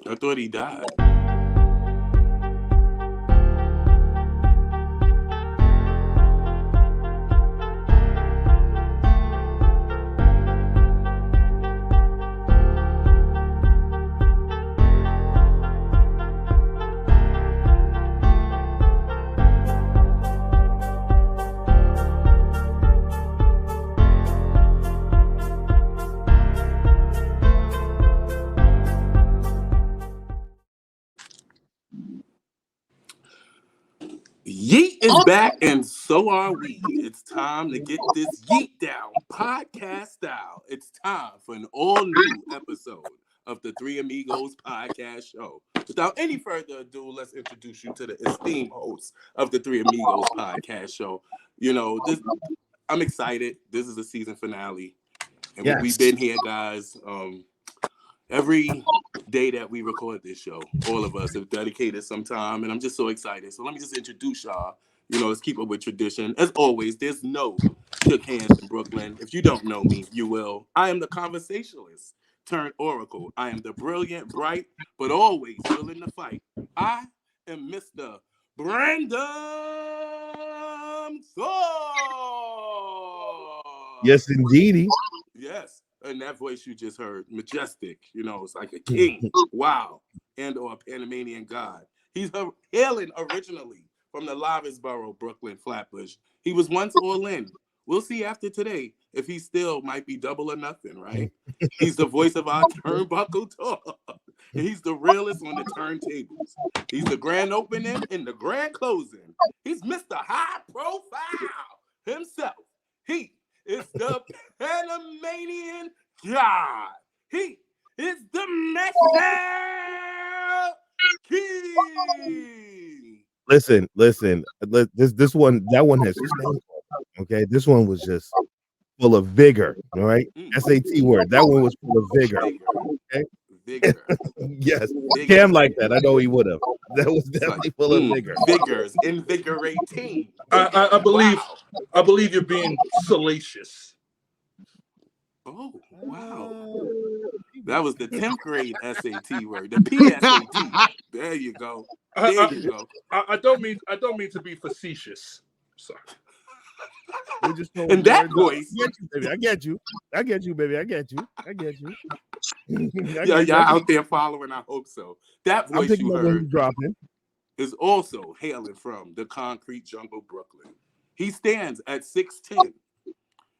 I thought he died. Yeet is back, and so are we. It's time to get this yeet down, podcast style. It's time for an all-new episode of the Three Amigos podcast show. Without any further ado, let's introduce you to the esteemed host of the Three Amigos podcast show. You know, I'm excited. This is the season finale, and we've been here, guys. Every day that we record this show, all of us have dedicated some time, and I'm just so excited. So let me just introduce y'all. You know, let's keep up with tradition. As always, there's no shook hands in Brooklyn. If you don't know me, you will. I am the conversationalist turned oracle. I am the brilliant, bright, but always willing to fight. I am Mr. Brandon Thor. Yes, indeedy. Yes. And that voice you just heard, majestic, you know, it's like a king, wow, and or a Panamanian god. He's hailing originally from the Lovisboro, Brooklyn, Flatbush. He was once all in. We'll see after today if he still might be double or nothing, right? He's the voice of our turnbuckle talk. And he's the realest on the turntables. He's the grand opening and the grand closing. He's Mr. High Profile himself. He is the Panamanian god. He is the Mashout King. Listen. That one has 6 names. Okay, this one was just full of vigor. All right, SAT word. That one was full of vigor. Okay, vigor. Yes, vigor. Cam like that. I know he would have. That was definitely full of vigor. Vigors, invigorating. I believe you're being salacious. Oh, wow. That was the 10th grade SAT word, the PSAT. There you go. I don't mean to be facetious. Sorry. In that voice. I get you, baby. I get you. Y'all out there following, I hope so. That voice you heard is also hailing from the concrete jungle, Brooklyn. He stands at 6'10".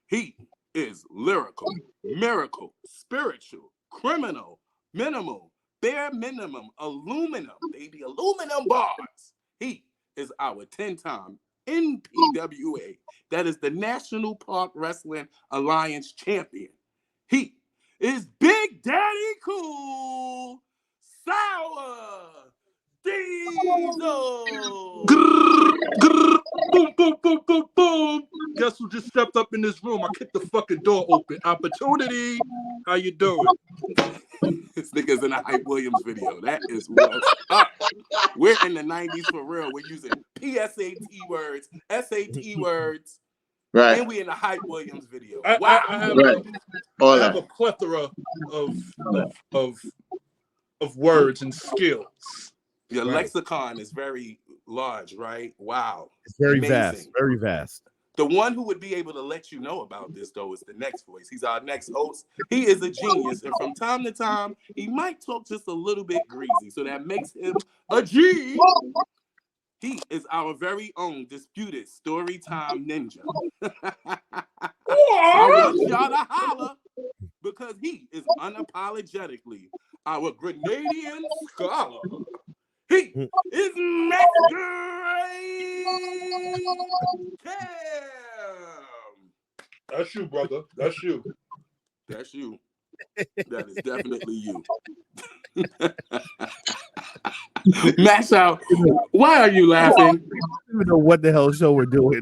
He is lyrical, miracle, spiritual, criminal, minimal, bare minimum, aluminum, baby, aluminum bars. He is our 10-time NPWA, that is the National Park Wrestling Alliance champion. He is Big Daddy Cool Sour Diesel. Boom, boom, boom, boom, boom. Guess who just stepped up in this room? I kicked the fucking door open. Opportunity. How you doing? This nigga's in a Hype Williams video. That is what's up. We're in the 90s for real. We're using PSAT words, SAT words, right? And we in the Hype Williams video. Wow. I have a plethora of words and skills. Your lexicon is very large, right? Wow. It's very vast, very vast. The one who would be able to let you know about this, though, is the next voice. He's our next host. He is a genius, and from time to time, he might talk just a little bit greasy, so that makes him a G. He is our very own disputed storytime ninja. I want y'all to holler because he is unapologetically our Grenadian scholar. He is Masquerade Cam. That's you, brother. That's you. That's you. That is definitely you. Mashout, why are you laughing? I don't even know what the hell show we're doing.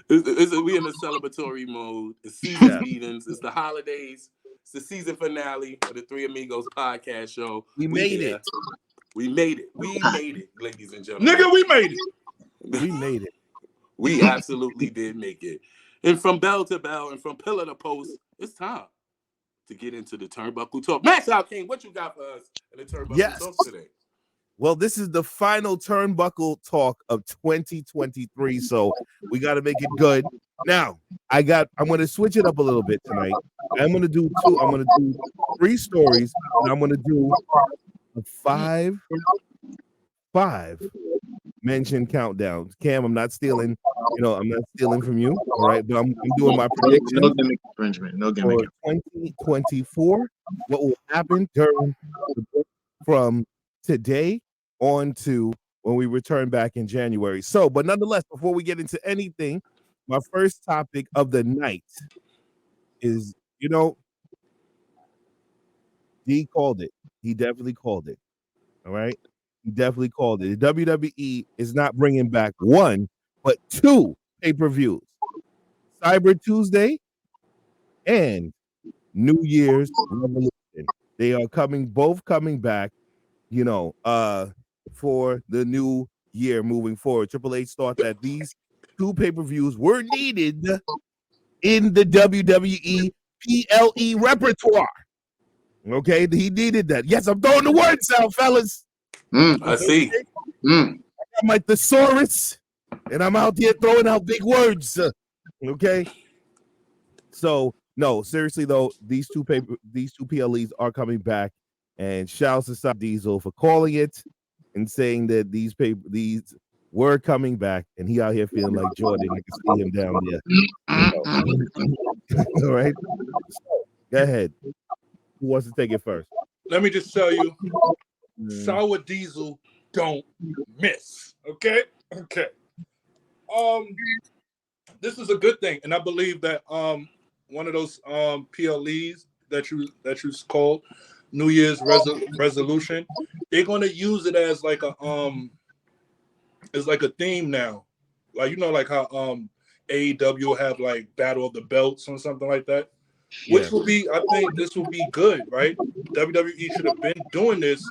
We in a celebratory mode. It's season meetings. It's the holidays. It's the season finale of the Three Amigos podcast show. We made it. We made it. We made it, ladies and gentlemen. Nigga, we made it. We made it. We absolutely did make it. And from bell to bell and from pillar to post, it's time. to get into the turnbuckle talk. Mashout King, what you got for us in the turnbuckle talk today? Well, this is the final turnbuckle talk of 2023, so we got to make it good. Now, I'm going to switch it up a little bit tonight. I'm going to do 3 stories, and I'm going to do a 5 mention countdown. Cam, I'm not stealing, I'm not stealing from you, all right? But I'm doing my prediction. No gimmick infringement. No gimmick. For 2024, what will happen during from today on to when we return back in January. So, but nonetheless, before we get into anything, my first topic of the night is, D called it. He definitely called it. All right. He definitely called it. The WWE is not bringing back 1, but 2 pay-per-views. Cyber Tuesday and New Year's Revolution. They are both coming back, for the new year moving forward. Triple H thought that these 2 pay-per-views were needed in the WWE PLE repertoire. Okay, he needed that. Yes, I'm throwing the words out, fellas. I see. I got my thesaurus, and I'm out there throwing out big words. Okay. So no, seriously though, these two PLEs are coming back, and shouts to Stop Diesel for calling it and saying that these were coming back, and he out here feeling like Jordan. I can see him down there. All right, so, go ahead. Who wants to take it first? Let me just tell you, Sour Diesel don't miss. Okay. This is a good thing, and I believe that one of those PLEs that you called New Year's resolution, they're gonna use it as like a it's like a theme now, like like how AEW will have like Battle of the Belts or something like that. Which will be, I think this will be good, right? WWE should have been doing this,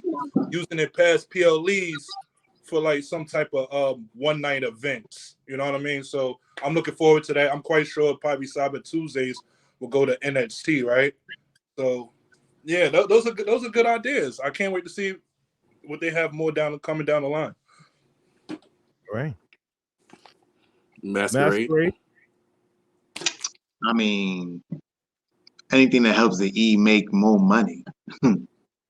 using their past PLEs for like some type of one night events. You know what I mean? So I'm looking forward to that. I'm quite sure probably Cyber Tuesdays will go to NXT, right? So yeah, those are good ideas. I can't wait to see what they have more coming down the line. All right. Masquerade. I mean, anything that helps the E make more money. If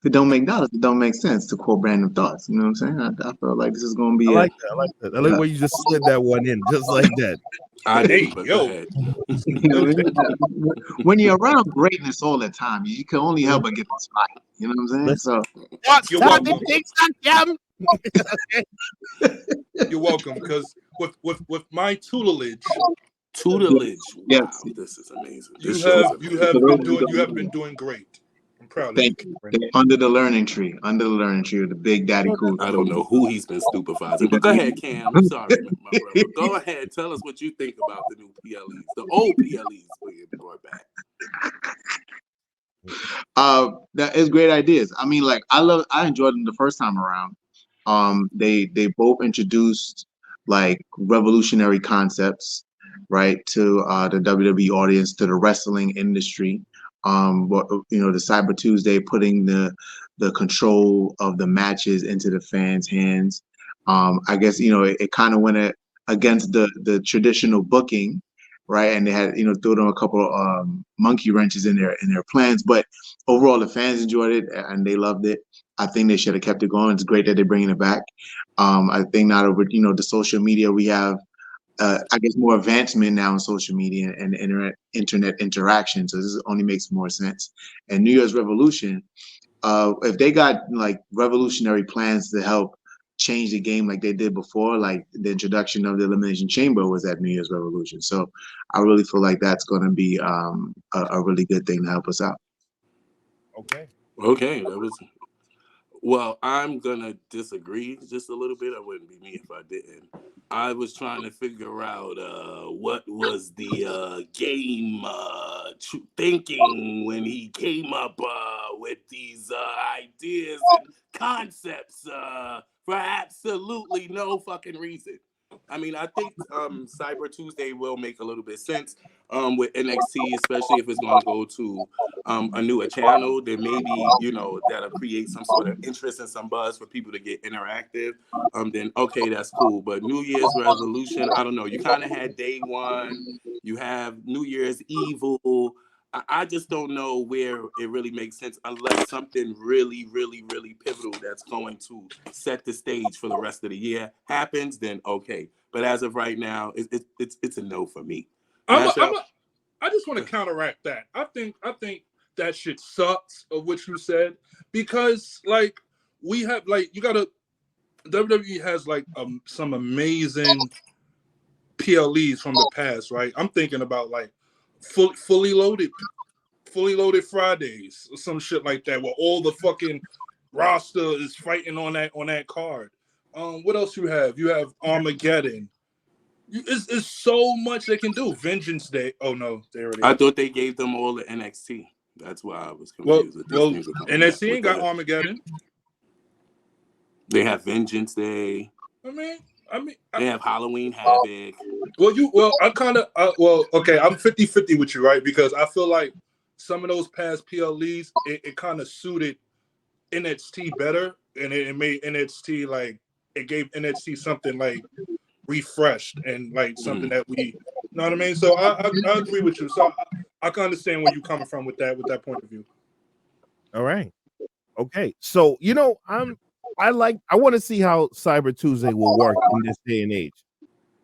it don't make dollars, it don't make sense, to quote Brandon Thoughts. You know what I'm saying? I feel like this is going to be I like that. I like where you just slid that one in, just like that. I did, but go ahead. When you're around greatness all the time, you can only help but get inspired. You know what I'm saying? So you're welcome. You're welcome, because with my tutelage. Wow, yes, this is amazing. You have been doing great. I'm proud of you. Under the learning tree of the Big Daddy Cool. I don't know who he's been stupefying, but go ahead, Cam. I'm sorry, my brother. Go ahead, tell us what you think about the new PLEs, the old PLEs being brought back. That is great ideas. I mean, like I enjoyed them the first time around. They both introduced like revolutionary concepts, right, to the WWE audience, to the wrestling industry. The Cyber Tuesday, putting the control of the matches into the fans' hands. I guess it kind of went against the traditional booking, right? And they had threw them a couple monkey wrenches in their plans, but overall the fans enjoyed it and they loved it. I think they should have kept it going. It's great that they're bringing it back. I think now over the social media, we have I guess more advancement now in social media and internet interaction. So this only makes more sense. And New Year's Revolution, if they got like revolutionary plans to help change the game like they did before, like the introduction of the Elimination Chamber was at New Year's Revolution. So I really feel like that's going to be a really good thing to help us out. Okay, that was. Well, I'm gonna disagree just a little bit. I wouldn't be me if I didn't. I was trying to figure out what was the game thinking when he came up with these ideas and concepts for absolutely no fucking reason. I mean, I think Cyber Tuesday will make a little bit of sense with NXT, especially if it's going to go to a newer channel. Then maybe, you know, that'll create some sort of interest and some buzz for people to get interactive. Then, okay, that's cool. But New Year's resolution, I don't know. You kind of had day one. You have New Year's Evil. I just don't know where it really makes sense unless something really, really, really pivotal that's going to set the stage for the rest of the year happens. Then okay, but as of right now, it's a no for me. I just want to counteract that. I think that shit sucks of what you said because like we have like you gotta WWE has like some amazing PLEs from the past, right? I'm thinking about like fully loaded Fridays or some shit like that, where all the fucking roster is fighting on that card. What else you have? You have Armageddon. It's so much they can do. Vengeance Day. Oh no, they already. I thought they gave them all the NXT. That's why I was confused. Well, NXT ain't got Armageddon. They have Vengeance Day. I mean, they have Halloween Havoc. I'm kind of okay. I'm 50-50 with you, right? Because I feel like some of those past PLEs, it kind of suited NXT better, and it made NXT like it gave NXT something like refreshed and like something that we, you know what I mean? So I agree with you. So I can understand where you're coming from with that point of view. All right. Okay. So you know, I want to see how Cyber Tuesday will work in this day and age.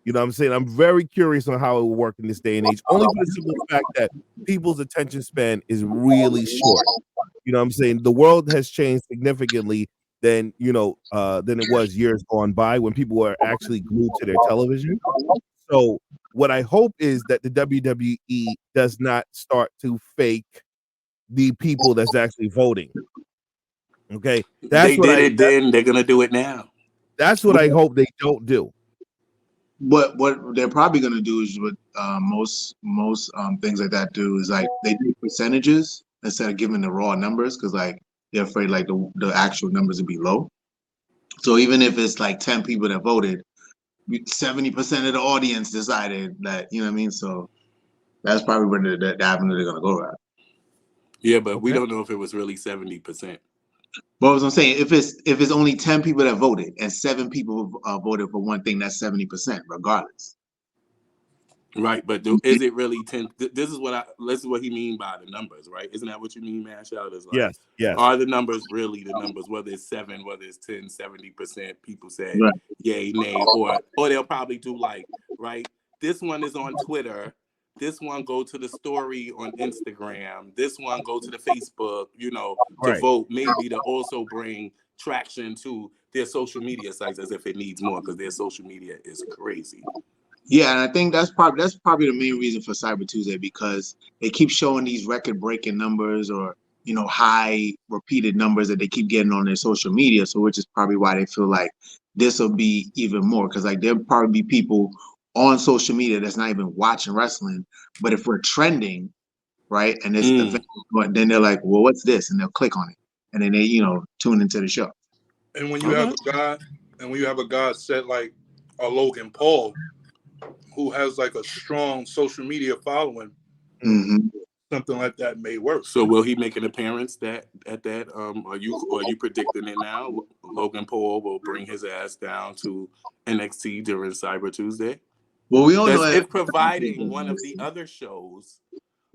You know what I'm saying? I'm very curious on how it will work in this day and age, only for the simple fact that people's attention span is really short. You know what I'm saying? The world has changed significantly than it was years gone by when people were actually glued to their television. So what I hope is that the WWE does not start to fake the people that's actually voting. Okay, they did it then. They're gonna do it now. That's what I hope they don't do. What they're probably gonna do is what most things like that do is like they do percentages instead of giving the raw numbers because like they're afraid like the actual numbers would be low. So even if it's like 10 people that voted, 70% of the audience decided that, you know what I mean. So that's probably where the avenue they're gonna go at. Yeah, but we don't know if it was really 70%. But as I'm saying, if it's only 10 people that voted and 7 people voted for one thing, that's 70%, regardless. Right, but is it really 10? This is what he mean by the numbers, right? Isn't that what you mean, Mashout? Is like, yes. Are the numbers really the numbers? Whether it's 7, whether it's 10, 70%, people say yay, nay, or they'll probably do like, right? This one is on Twitter. This one go to the story on Instagram. This one go to the Facebook, to vote, maybe to also bring traction to their social media sites as if it needs more because their social media is crazy. Yeah, and I think that's probably the main reason for Cyber Tuesday because they keep showing these record-breaking numbers or high repeated numbers that they keep getting on their social media. So which is probably why they feel like this will be even more because like there'll probably be people on social media that's not even watching wrestling, but if we're trending, right, and this event, then they're like, well, what's this? And they'll click on it, and then they tune into the show. And when you have a guy set like a Logan Paul, who has like a strong social media following, something like that may work. So will he make an appearance at that? Are you predicting it now? Logan Paul will bring his ass down to NXT during Cyber Tuesday. Well, we all know if providing one of the other shows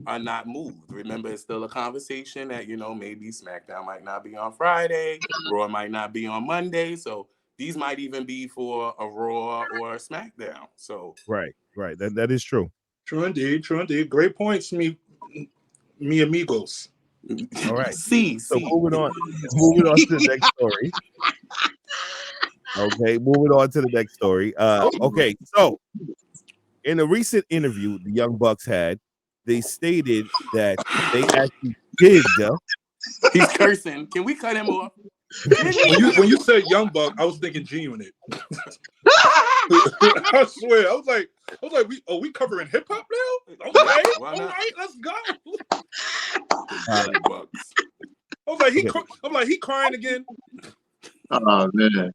are not moved. Remember, it's still a conversation that maybe SmackDown might not be on Friday, Raw might not be on Monday, so these might even be for a Raw or a SmackDown. So right. That is true. True indeed. Great points, mi amigos. All right. So moving on to the next story. Okay, moving on to the next story. Okay, so in a recent interview the Young Bucks had, they stated that they actually did. He's cursing. Can we cut him off? When you said Young Buck, I was thinking G-Unit. I swear, I was like, we covering hip hop now? Okay, all right, let's go. Young Bucks. I'm like, he crying again. Oh man.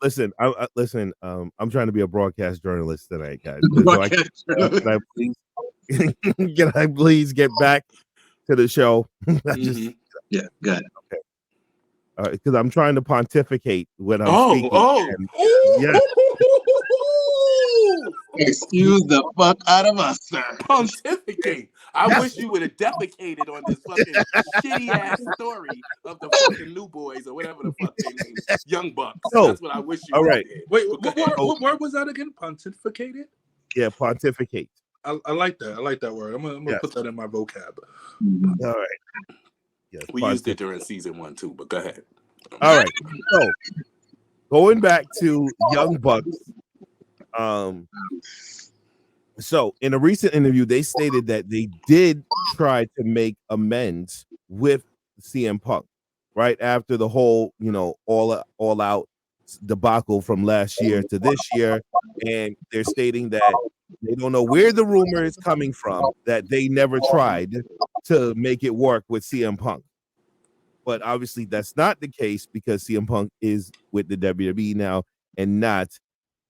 Listen, listen. I'm trying to be a broadcast journalist tonight, guys. So can I please can I please get back to the show? Yeah, good. Okay. Because I'm trying to pontificate when I'm speaking. And, yeah. Excuse the fuck out of us, sir. Pontificate. I wish you would have defecated on this fucking shitty ass story of the fucking New Boys or whatever the fuck they name Young Bucks. No. That's what I wish you All would right. did. Wait, what word was that again? Pontificated? Yeah, pontificate. I like that. I like that word. I'm gonna put that in my vocab. All right. Yes, we used it during season 1 too, but go ahead. All right. So going back to Young Bucks. So in a recent interview, they stated that they did try to make amends with CM Punk right after the whole, all out debacle from last year to this year, and they're stating that they don't know where the rumor is coming from that they never tried to make it work with CM Punk. But obviously that's not the case because CM Punk is with the WWE now and not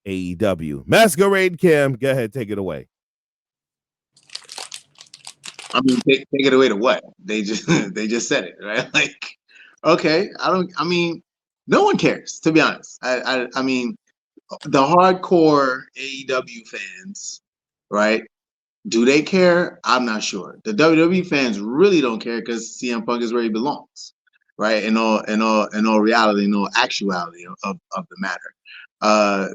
AEW. Masquerade Cam, go ahead, take it away. I mean, take it away to what? They just said it, right? Like, okay, no one cares, to be honest. I mean, the hardcore AEW fans, right? Do they care? I'm not sure. The WWE fans really don't care because CM Punk is where he belongs, right? In all reality, in all actuality of the matter.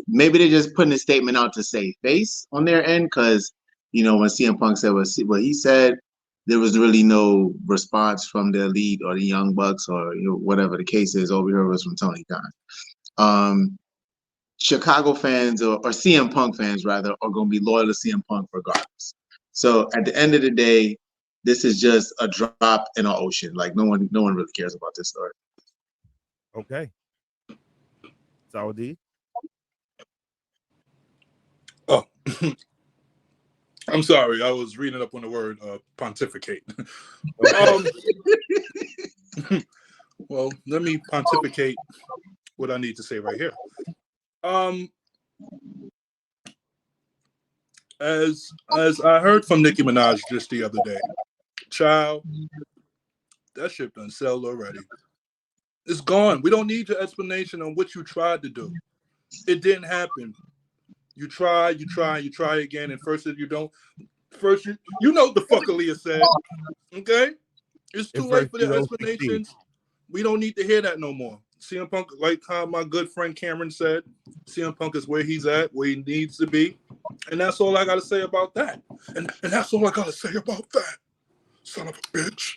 Maybe they're just putting a statement out to save face on their end because, when CM Punk said what he said, there was really no response from the Elite or the Young Bucks or whatever the case is. All we heard was from Tony Khan. Chicago fans or CM Punk fans rather are going to be loyal to CM Punk regardless. So at the end of the day, this is just a drop in our ocean. Like no one really cares about this story. Okay. Saudi. Oh, I'm sorry. I was reading up on the word pontificate. Well, let me pontificate what I need to say right here. As I heard from Nicki Minaj just the other day, child, that shit done sell already. It's gone. We don't need your explanation on what you tried to do. It didn't happen. You try again, and first if you don't, you know what the fuck Aaliyah said. Okay? It's too late for the explanations. We don't need to hear that no more. CM Punk, like how my good friend Cameron said, CM Punk is where he's at, where he needs to be. And that's all I got to say about that. And that's all I got to say about that. Son of a bitch.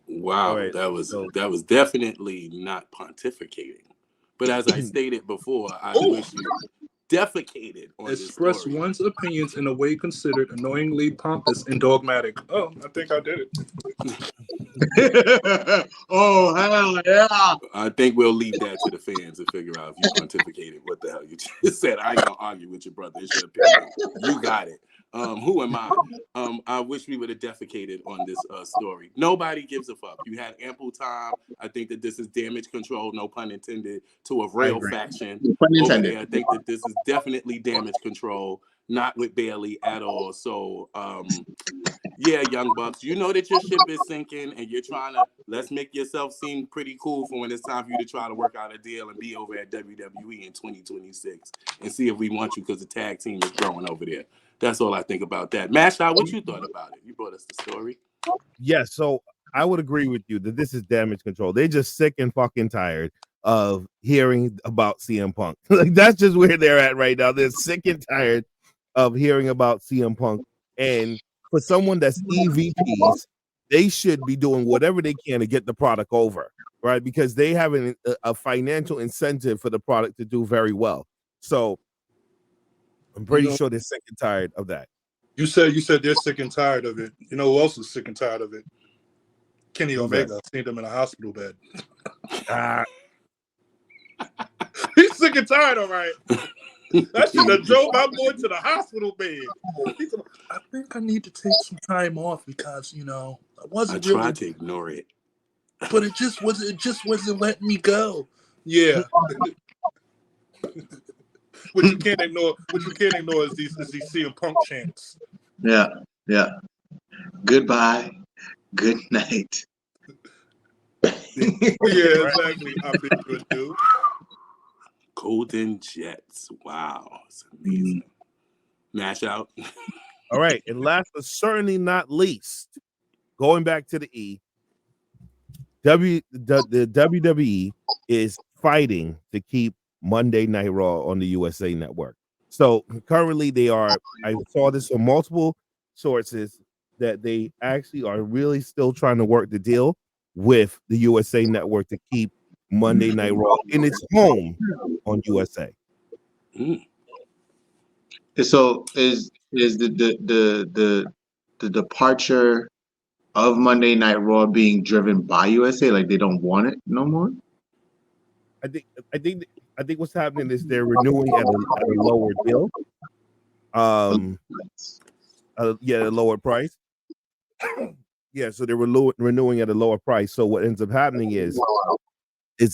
Wow, right. that was definitely not pontificating. But as I stated before, I wish you defecated on express this story. One's opinions in a way considered annoyingly pompous and dogmatic. Oh, I think I did it. Oh, hell yeah. I think we'll leave that to the fans to figure out if you pontificated what the hell you just said. I ain't gonna argue with your brother. It's your opinion. You got it. Who am I? I wish we would have defecated on this story. Nobody gives a fuck. You had ample time. I think that this is damage control, no pun intended, to a real faction over there. I think that this is definitely damage control, not with Bailey at all. So, yeah, Young Bucks, you know that your ship is sinking and you're trying to, let's make yourself seem pretty cool for when it's time for you to try to work out a deal and be over at WWE in 2026 and see if we want you because the tag team is growing over there. That's all I think about that. Mashout, what you thought about it? You brought us the story. Yeah, so I would agree with you that this is damage control. They're just sick and fucking tired of hearing about CM Punk. Like that's just where they're at right now. They're sick and tired of hearing about CM Punk. And for someone that's EVPs, they should be doing whatever they can to get the product over, right? Because they have a financial incentive for the product to do very well. So I'm pretty sure they're sick and tired of that. You said they're sick and tired of it. You know who else is sick and tired of it? Kenny Omega. I've seen him in a hospital bed. He's sick and tired, all right. That should have drove my boy to the hospital bed. I think I need to take some time off because I tried to ignore it, but it just wasn't letting me go. Yeah. What you can't ignore is these CM Punk chants. Yeah. Goodbye. Good night. Yeah, exactly. I bid you adieu. Golden Jets. Wow, it's amazing. Mashout. All right, and last but certainly not least, going back to the E, the WWE is fighting to keep Monday Night Raw on the USA Network. So currently I saw this from multiple sources that they actually are really still trying to work the deal with the USA Network to keep Monday Night Raw in its home on USA. So is the departure of Monday Night Raw being driven by USA? Like they don't want it no more? I think what's happening is they're renewing at a lower deal. A lower price. Yeah, so they were renewing at a lower price. So what ends up happening is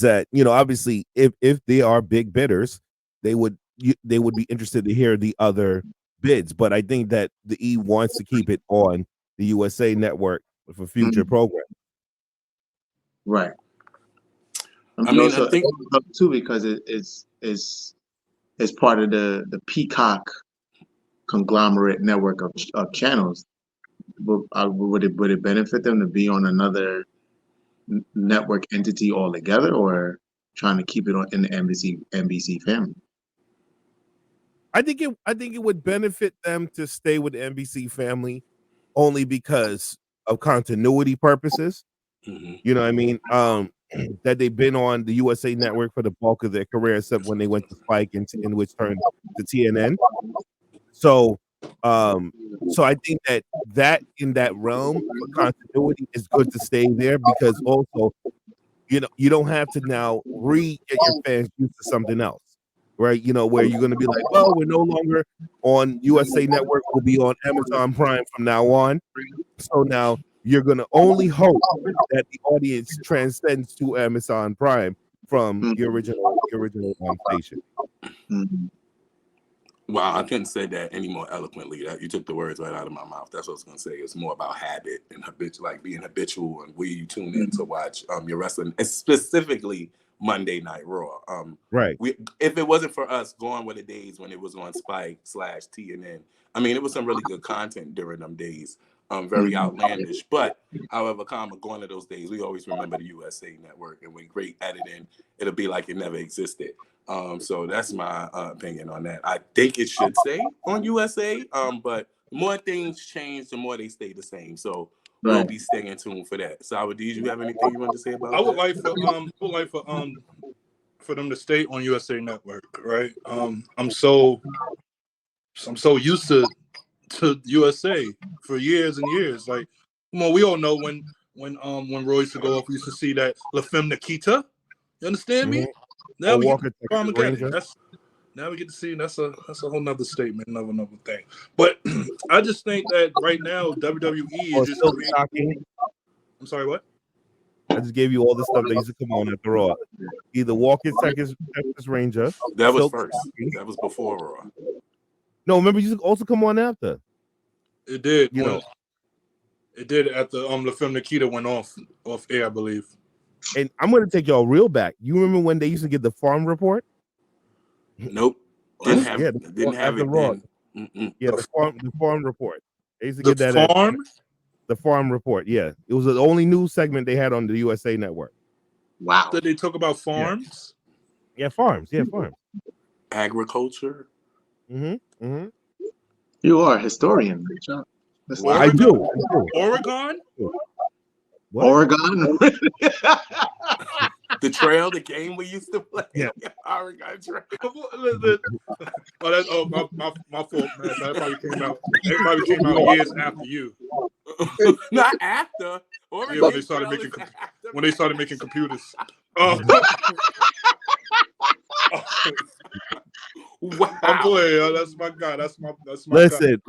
that, you know, obviously if they are big bidders, they would be interested to hear the other bids. But I think that the E wants to keep it on the USA Network for future programs. Right. I mean, I think too, because it's part of the Peacock conglomerate network of channels. Would it benefit them to be on another network entity altogether, or trying to keep it in the NBC family? I think it would benefit them to stay with the NBC family only because of continuity purposes. You know what I mean? That they've been on the USA Network for the bulk of their career, except when they went to Spike and in which turned to TNN. So I think that in that realm for continuity is good to stay there, because also, you know, you don't have to now get your fans used to something else, right? You know, where you're going to be like, well, we're no longer on USA Network, we'll be on Amazon Prime from now on. So now you're going to only hope that the audience transcends to Amazon Prime from your original station. Wow, I couldn't say that any more eloquently. You took the words right out of my mouth. That's what I was going to say. It's more about habit and being habitual and where you tune in to watch your wrestling, and specifically Monday Night Raw. Right. If it wasn't for us going with the days when it was on Spike /TNN, I mean, it was some really good content during them days. Very outlandish, but however, going to those days, we always remember the USA Network, and with great editing, it'll be like it never existed. So that's my opinion on that. I think it should stay on USA, but the more things change, the more they stay the same. So we'll be staying tuned for that. Sour D, do you have anything you want to say about that? I would like for them to stay on USA Network, right? I'm so used to USA for years and years. Like, come on, we all know when Roy used to go off, we used to see that La Femme Nikita. You understand me? Now we get now we get to see. That's a whole nother statement, another thing. But I just think that right now WWE is just shocking. I'm sorry, what? I just gave you all the stuff that used to come on after Raw. Either Walker Texas Ranger. That was first. That was before Raw. No, remember, you also come on after. It did. It did after La Femme Nikita went off air, I believe. And I'm going to take y'all real back. You remember when they used to get the farm report? Nope. Didn't have it Raw. Yeah, the farm report. They used to get that farm? The farm report. Yeah, it was the only news segment they had on the USA Network. Wow. Did they talk about farms? Yeah, farms. Yeah, farms. Agriculture. Mm-hmm. You are a historian. I do. Oregon? What? Oregon? The Trail, the game we used to play. Yeah. Oregon Trail. My fault, man. That probably came out years after you. Not after. Oregon when they started making computers. Wow. I'm playing. That's my guy. That's my Listen.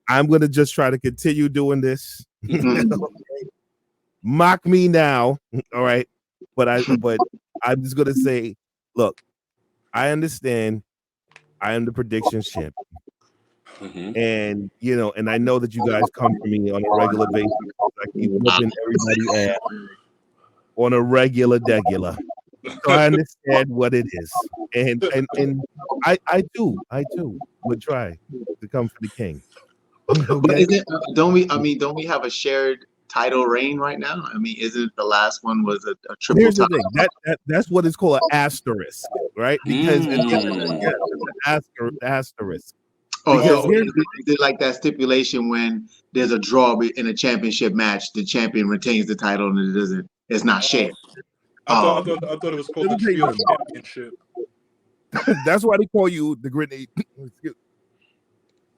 I'm gonna just try to continue doing this. Mock me now, all right? but I'm just gonna say, look, I understand. I am the predictions champ, and and I know that you guys come for me on a regular basis. I keep whooping everybody ass on a regular. So I understand what it is, and I too would try to come for the king. But Okay. don't we have a shared title reign right now? I mean, isn't the last one was a triple Here's the title? thing that's what is called an asterisk, right? Because at the end of the day, it's an asterisk. Oh, Because so is it like that stipulation when there's a draw in a championship match, the champion retains the title and it's not shared. I thought it was called the Trio Championship. That's why they call you the grenade.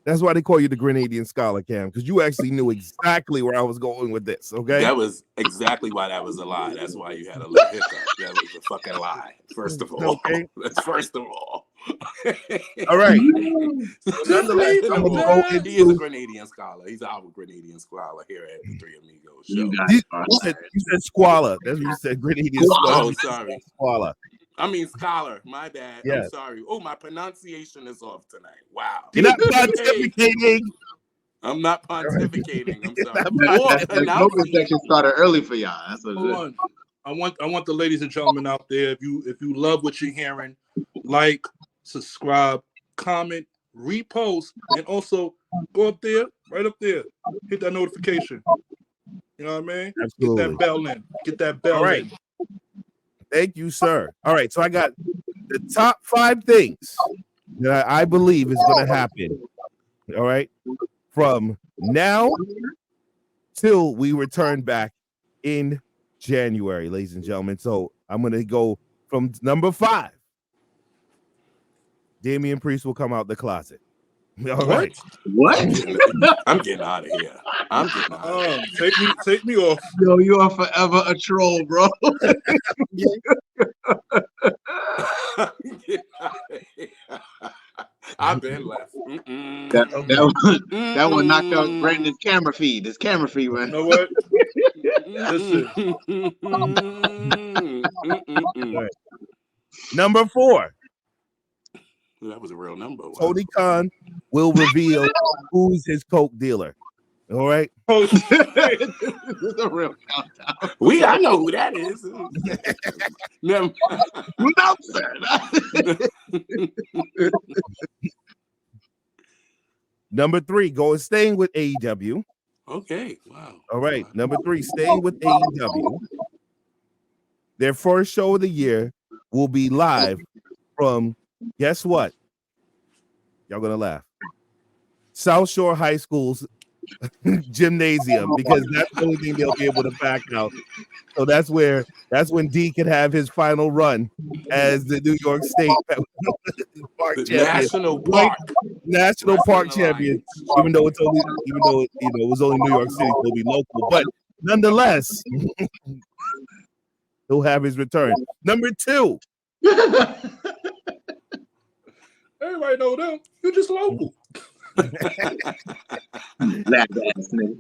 That's why they call you the Grenadian Scholar, Cam, because you actually knew exactly where I was going with this. Okay, that was exactly why that was a lie. That's why you had a little hiccup. That was a fucking lie. First of all, okay. First of all. All right. Nonetheless, I'm gonna go into, he is a Grenadian scholar. He's our Grenadian scholar here at the Three Amigos show. You said squalor. That's what you said. Grenadian scholar. Oh, sorry. Squalor. I mean scholar. My bad. Yes. I'm sorry. Oh, my pronunciation is off tonight. Wow. You're not pontificating. I'm not pontificating. I'm sorry. That smoking section started early for y'all. That's what it is. I want the ladies and gentlemen out there. If you love what you're hearing, like, subscribe, comment, repost, and also go up there, right up there, hit that notification. You know what I mean? Absolutely. Get that bell in. Get that bell in. Thank you, sir. All right, so I got the top 5 things that I believe is going to happen. All right, from now till we return back in January, ladies and gentlemen. So I'm going to go from number 5. Damian Priest will come out the closet. All right. What? I'm getting out of here. I'm getting out of here. Take me off. Yo, you are forever a troll, bro. I've been left. That one knocked out Brandon's camera feed. His camera feed went. You know what? Listen. Right. Number 4. That was a real number. Wow. Tony Khan will reveal who's his coke dealer. All right. This is a real countdown. I know who that is. No, sir. Number 3, staying with AEW. Okay. Wow. All right. Number 3, staying with AEW. Their first show of the year will be live from, guess what? Y'all gonna laugh. South Shore High School's gymnasium, because that's the only thing they'll be able to back out. So that's when D can have his final run as the New York State Park champion. National Park champion. Even though it was only New York City, so it'll be local. But nonetheless, he'll have his return. Number 2. Everybody know them. You're just local. Laugh ass nigga.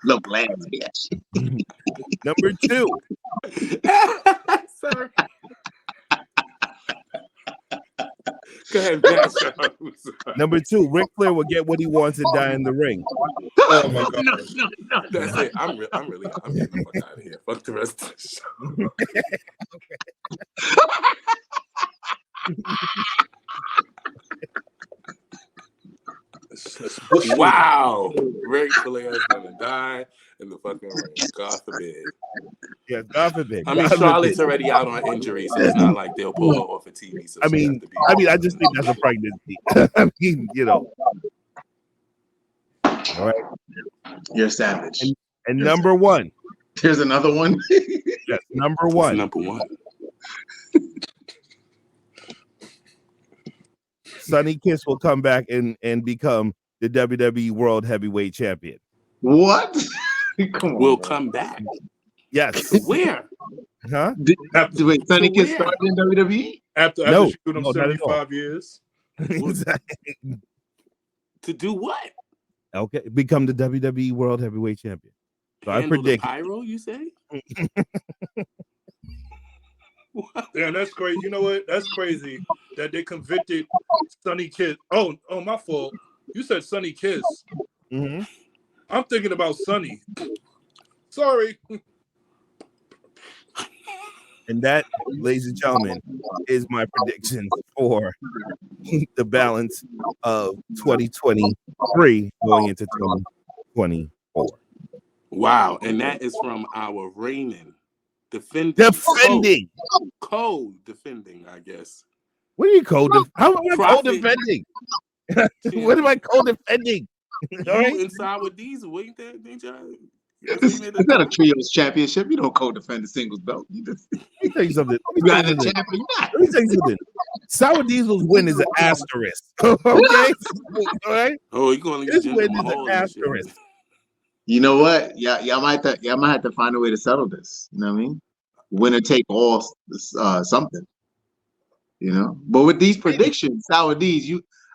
Local ass bitch. Number 2. Sorry. Go ahead, Mashout. Number 2, Ric Flair will get what he wants and die in the ring. Oh my god. No. That's it. I'm getting the fuck out of here. Fuck the rest of the show. Wow. Ric Flair is gonna die in the fucking ring. God forbid. Yeah, God forbid. I mean, Charlotte's already out on injury, so it's not like they'll pull her off of TV. So I just think that's a pregnancy. I mean, All right. You're savage. And number 1. Here's another one. Yes, number 1. Number 1. Sonny Kiss will come back and become the WWE World Heavyweight Champion. What? Come on, come back. Yes. Where? Huh? Wait, Sonny Kiss started in WWE? After shooting him 75 years. To do what? Okay, become the WWE World Heavyweight Champion. So Handle I predict the pyro, you say? Damn, that's crazy. You know what? That's crazy that they convicted Sonny Kiss. Oh, my fault. You said Sonny Kiss. Mm-hmm. I'm thinking about Sonny. Sorry. And that, ladies and gentlemen, is my prediction for the balance of 2023 going into 2024. Wow, and that is from our reigning defending co-defending, I guess. What are you how am I Prophet. co-defending? What am I co-defending? You All right? and Sour Diesel, ain't that? It's not a trios championship. You don't co-defend the singles belt. You just Let me tell you something. you got the champion. Let me tell you something. Sour Diesel's win is an asterisk. Okay? All right? Oh, you're going to This win is an asterisk. You know what? Y'all might have to find a way to settle this. You know what I mean? Winner take all something. You know? But with these predictions, Sour D's,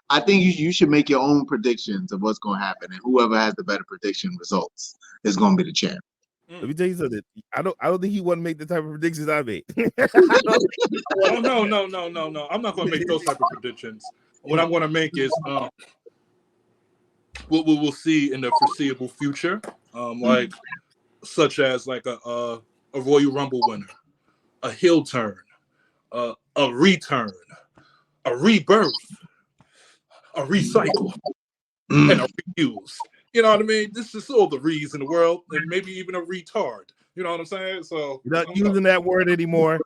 I think you should make your own predictions of what's going to happen, and whoever has the better prediction results is going to be the champ. Let me tell you something. I don't think he want to make the type of predictions I made. No. I'm not going to make those type of predictions. What I'm going to make is what we will see in the foreseeable future, like such as like a Royal Rumble winner, a heel turn, a return, a rebirth, a recycle, and a reuse. You know what I mean? This is all the re's in the world, and maybe even a retard. You know what I'm saying? So you're not using that word anymore.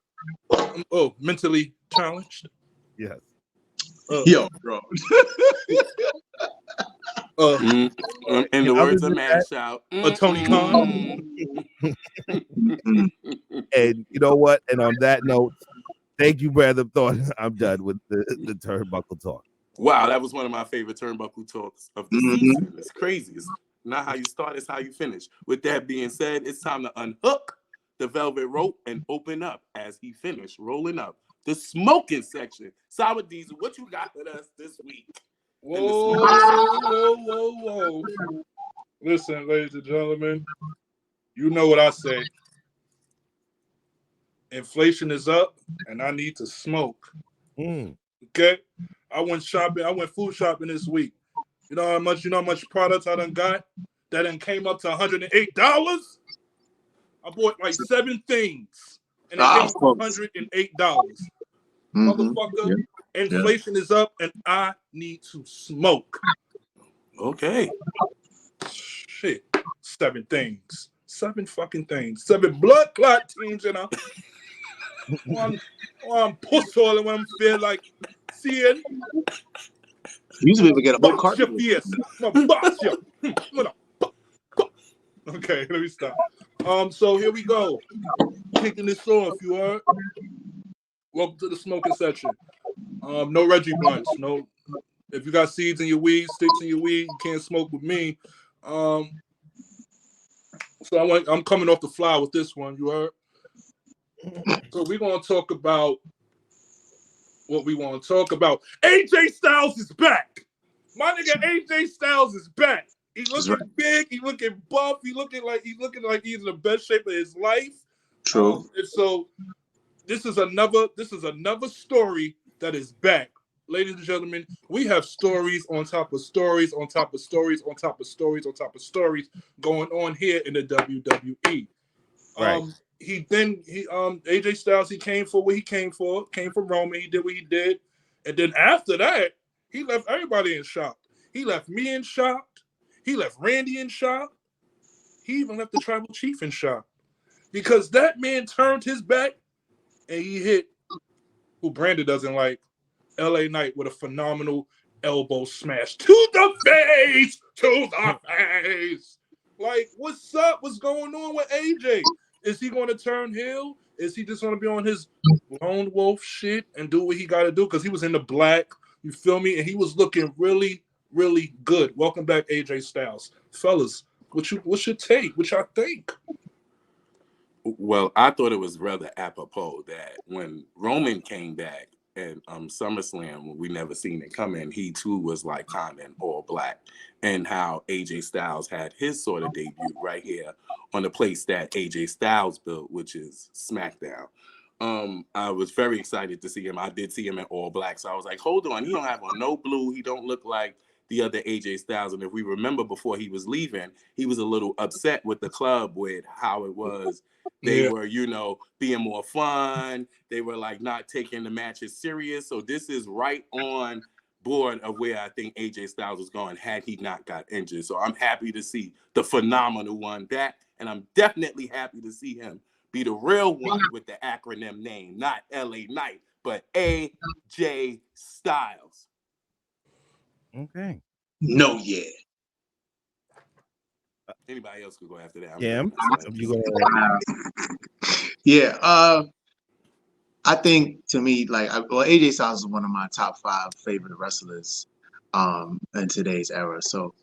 Oh, mentally challenged. Yes. Yo, bro. In the words of Mashout, a Tony Khan. And you know what? And on that note, thank you, brother. Thought I'm done with the turnbuckle talk. Wow, that was one of my favorite turnbuckle talks of the season. It's crazy. It's not how you start, it's how you finish. With that being said, it's time to unhook the velvet rope and open up as he finished rolling up the smoking section. Sour Diesel, what you got with us this week? Whoa. Listen, ladies and gentlemen, you know what I say. Inflation is up, and I need to smoke. Okay? I went food shopping this week. You know how much products I done got? That done came up to $108. I bought like 7 things, and it came up to $108. Motherfucker, inflation is up, and I need to smoke. Okay. Shit. 7 things. 7 fucking things. 7 blood clot teams, you know. I'm puss all when I'm feeling like seeing. You should be able to get a whole cart. Okay, let me stop. So here we go. Kicking this off, you heard? Welcome to the smoking section. No Reggie blunts. No, if you got seeds in your weed, sticks in your weed, you can't smoke with me. So I'm coming off the fly with this one, you heard? So we're gonna talk about what we want to talk about. AJ Styles is back. My nigga AJ Styles is back. He's looking big. He looking buff. He's looking like he's in the best shape of his life. True. And so this is another story that is back. Ladies and gentlemen, we have stories on top of stories on top of stories on top of stories on top of stories going on here in the WWE. Right. AJ Styles, he came for what he came for Roman. He did what he did. And then after that, he left everybody in shock. He left me in shock. He left Randy in shock. He even left the tribal chief in shock. Because that man turned his back and he hit who Brandon doesn't like, LA Knight, with a phenomenal elbow smash to the face. Like, what's up? What's going on with AJ? Is he going to turn heel? Is he just going to be on his lone wolf shit and do what he got to do? Because he was in the black, you feel me? And he was looking really, really good. Welcome back, AJ Styles. Fellas, what's your take? What y'all think? Well, I thought it was rather apropos that when Roman came back at SummerSlam, when we never seen it coming, he too was like kind of in all black, and how AJ Styles had his sort of debut right here on the place that AJ Styles built, which is SmackDown. I was very excited to see him. I did see him in all black, so I was like, hold on, he don't have on no blue. He don't look like the other AJ Styles. And if we remember, before he was leaving, he was a little upset with the club with how it was. They were, being more fun. They were like not taking the matches serious. So this is right on board of where I think AJ Styles was going had he not got injured. So I'm happy to see the phenomenal one back, and I'm definitely happy to see him be the real one with the acronym name, not LA Knight, but AJ Styles. Okay. No, yeah. Anybody else could go after that. Yeah. I think, to me, AJ Styles is one of my top 5 favorite wrestlers in today's era. So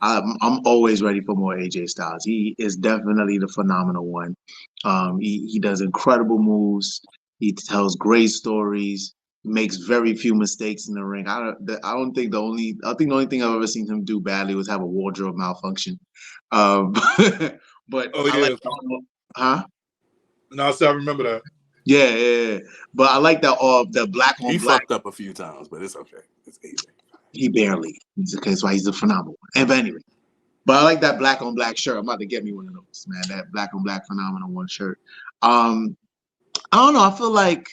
I'm always ready for more AJ Styles. He is definitely the phenomenal one. He does incredible moves. He tells great stories. Makes very few mistakes in the ring. I think the only thing I've ever seen him do badly was have a wardrobe malfunction. But I like, huh? No, I remember that. Yeah. But I like that the black on black. He fucked up a few times, but it's okay. It's AJ. He barely. That's why he's a phenomenal one. But anyway, I like that black on black shirt. I'm about to get me one of those, man. That black on black phenomenal one shirt. I don't know. I feel like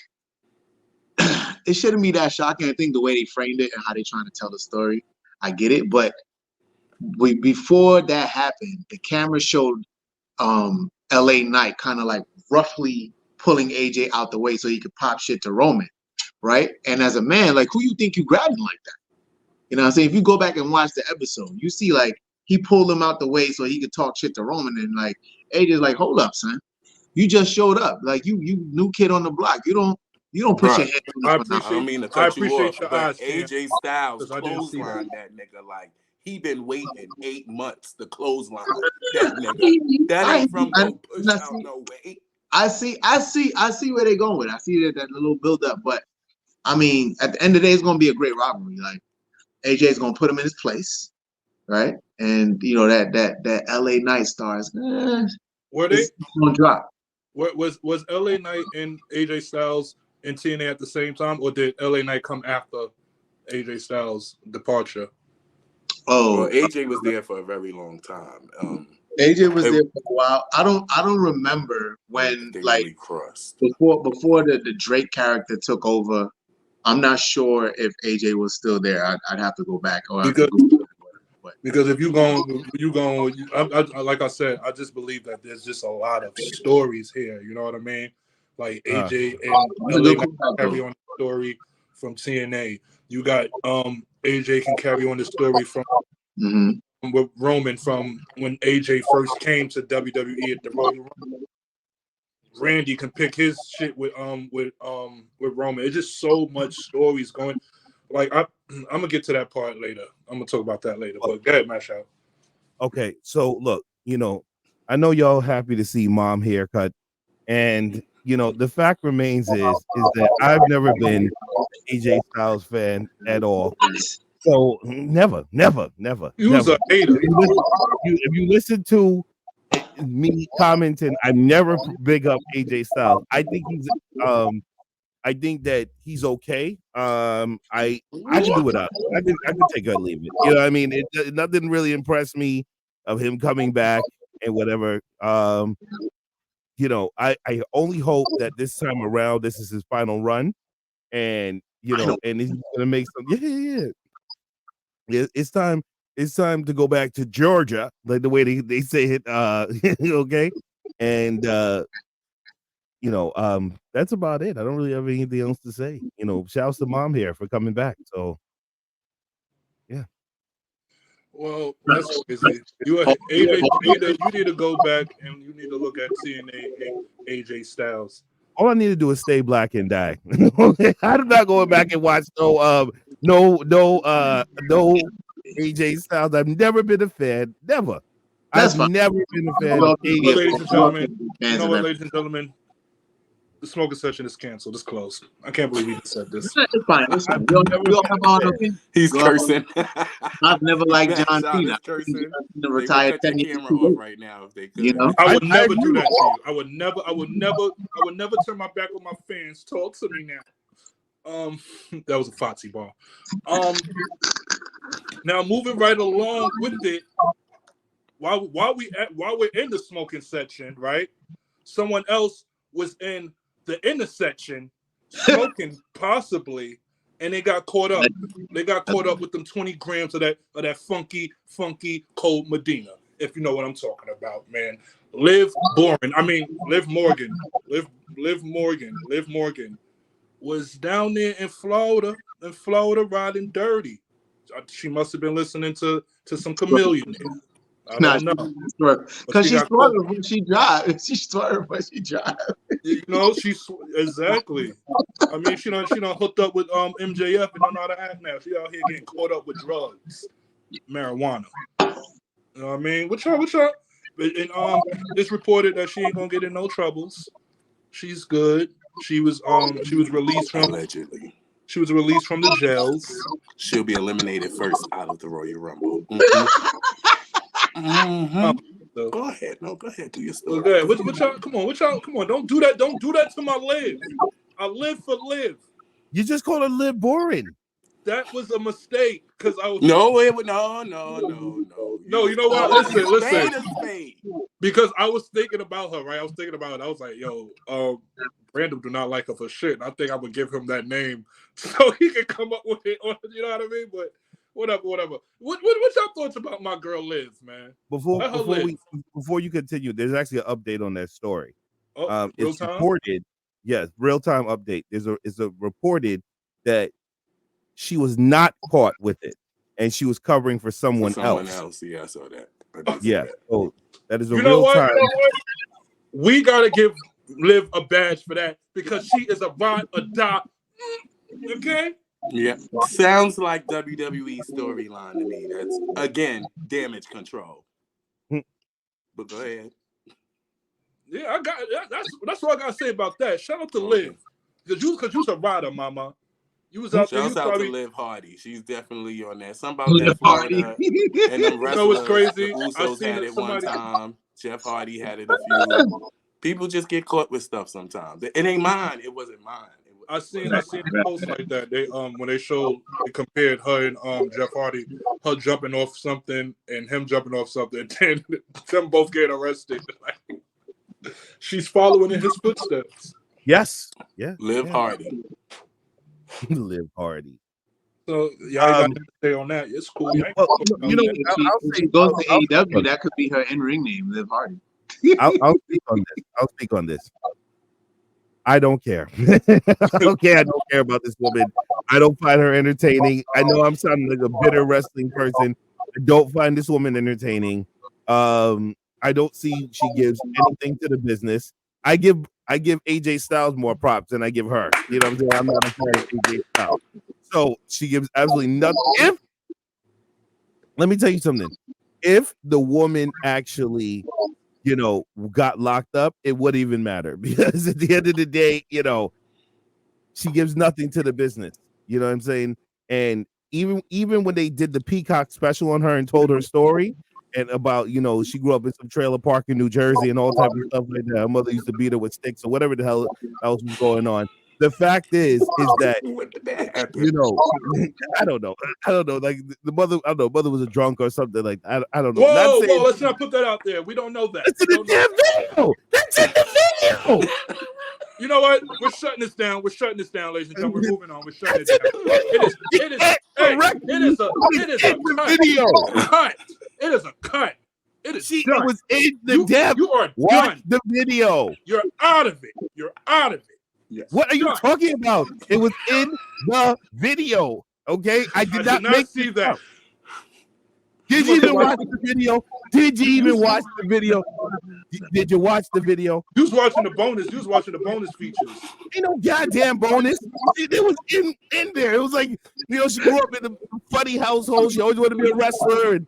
it shouldn't be that shocking. I think the way they framed it and how they're trying to tell the story, I get it. But before that happened, the camera showed LA Knight kind of like roughly pulling AJ out the way so he could pop shit to Roman, right? And as a man, like, who you think you grabbing like that? You know what I'm saying? If you go back and watch the episode, you see like he pulled him out the way so he could talk shit to Roman, and like AJ's like, hold up, son. You just showed up. Like you new kid on the block. You don't put your head on the I don't mean to cut you off, but AJ Styles clothesline that nigga like he been waiting 8 months to clothesline that nigga. That ain't from no push out no way. I see where they're going with it. I see that little build up, but I mean, at the end of the day, it's gonna be a great rivalry. Like AJ's gonna put him in his place, right? And that LA Knight stars. Were they gonna drop? Was LA Knight and AJ Styles in TNA at the same time, or did LA Knight come after AJ Styles' departure? Oh, AJ was there for a very long time. AJ was there for a while. I don't remember when really crossed before the Drake character took over. I'm not sure if AJ was still there. I'd have to go back. Because if you going, like I said, I just believe that there's just a lot of stories here. You know what I mean? Like AJ and LA carry on the story from TNA. You got AJ can carry on the story from with Roman from when AJ first came to WWE at the Royal Rumble. Randy can pick his shit with Roman. It's just so much stories going. Like I'm gonna get to that part later. I'm gonna talk about that later. But go ahead, Mashout. Okay, so look, I know y'all happy to see mom haircut, and the fact remains is that I've never been an AJ Styles fan at all. So never. You was a hater. If you listen to me commenting, I never big up AJ Styles. I think that he's okay. I can do it up. I can take it or leave it. You know what I mean? Nothing really impressed me of him coming back and whatever. I only hope that this time around this is his final run, and and he's gonna make some. Yeah. It's time. It's time to go back to Georgia, like the way they say it. Okay, and that's about it. I don't really have anything else to say. Shouts to mom here for coming back. So, yeah. Well, that's crazy. AJ, you need to go back and you need to look at TNA AJ Styles. All I need to do is stay black and die. I'm not going back and watch no AJ Styles. I've never been a fan. Never. I've never been a fan of AJ. Ladies and gentlemen, ladies and gentlemen, The smoking session is canceled. It's closed. I can't believe we said this. It's fine. It's fine. We all have our own opinion. He's cursing. I've never liked John Mashout Cena. is cursing. They would Retired cut 10 the years camera too off late. right now if they could. You know? I would never agree do that with to you. I would never turn my back on my fans. Talk to me now. That was a Foxy ball. Now moving right along with it, while we're in the smoking section, right? Someone else was in the intersection smoking possibly, and they got caught up. They got caught up with them 20 grams of that funky cold Medina. If you know what I'm talking about, man. Liv Morgan was down there in Florida riding dirty. She must have been listening to some Chameleon there. I don't know. Because she swerved when she drives. She swerved when she drives. You know, exactly. I mean, she done hooked up with MJF and don't know how to act now. She out here getting caught up with drugs, marijuana. You know what I mean? Which and it's reported that she ain't gonna get in no troubles. She's good. She was released from allegedly. She was released from the jails. She'll be eliminated first out of the Royal Rumble. So, go ahead. No, go ahead. Do your story. Okay. What y'all? Come on. Don't do that. Don't do that to my Liv. I live for Liv. You just called her Liv boring. That was a mistake because I was. No. You know what? Listen. Spade. Because I was thinking about her, right? I was like, yo, Brandon do not like her for shit. And I think I would give him that name so he can come up with it. You know what I mean? But whatever. What's your thoughts about my girl Liv, man? Before you continue, there's actually an update on that story. It's real-time? reported, yes, real-time update. It's a reported that she was not caught with it, and she was covering for someone else. Yeah, I saw that. So that is a real-time. We gotta give Liv a badge for that because she is a ride or die. Okay. Yeah, sounds like WWE storyline to me. That's again damage control. But go ahead. Yeah, that's what I gotta say about that. Shout out to Liv because you was a rider, mama. You was out there. Shout out to Liv Hardy. She's definitely on there. Something about that Florida and them wrestlers. You know what's crazy? The Usos had it one time. Jeff Hardy had it a few. People just get caught with stuff sometimes. It ain't mine. It wasn't mine. I seen a post like that. They when they compared her and Jeff Hardy, her jumping off something and him jumping off something, and them both getting arrested. She's following in his footsteps. Yes. Yeah. Liv Hardy. Liv Hardy. So y'all got to stay on that. It's cool. Well, if she goes to AEW, that could be her in-ring name, Liv Hardy. I'll speak on this. I don't care. I don't care about this woman. I don't find her entertaining. I know I'm sounding like a bitter wrestling person. I don't find this woman entertaining. I don't see she gives anything to the business. I give AJ Styles more props than I give her. You know what I'm saying? I'm not a fan of AJ Styles. So she gives absolutely nothing. Let me tell you something. If the woman actually, got locked up, it wouldn't even matter because at the end of the day, she gives nothing to the business. You know what I'm saying? And even when they did the Peacock special on her and told her story and about, she grew up in some trailer park in New Jersey and all type of stuff like that. Her mother used to beat her with sticks or whatever the hell else was going on. The fact is that, I don't know. Like the mother, I don't know, mother was a drunk or something like I don't know. Whoa, let's not put that out there. We don't know that. That's in the damn video. That's in the video. You know what? We're shutting this down. Ladies and gentlemen. We're moving on. We're shutting it down. It is a video. Cut. It is a cut. It is It was in the depth. You are Watch done. the video. You're out of it. Yes. What are you talking about? It was in the video. Okay, I did not see that. Did you even watch the video? Did you even watch the video? Did you watch the video? You was watching the bonus. You was watching the bonus features. Ain't no goddamn bonus. It was in there. It was like, you know, she grew up in a funny household. She always wanted to be a wrestler, and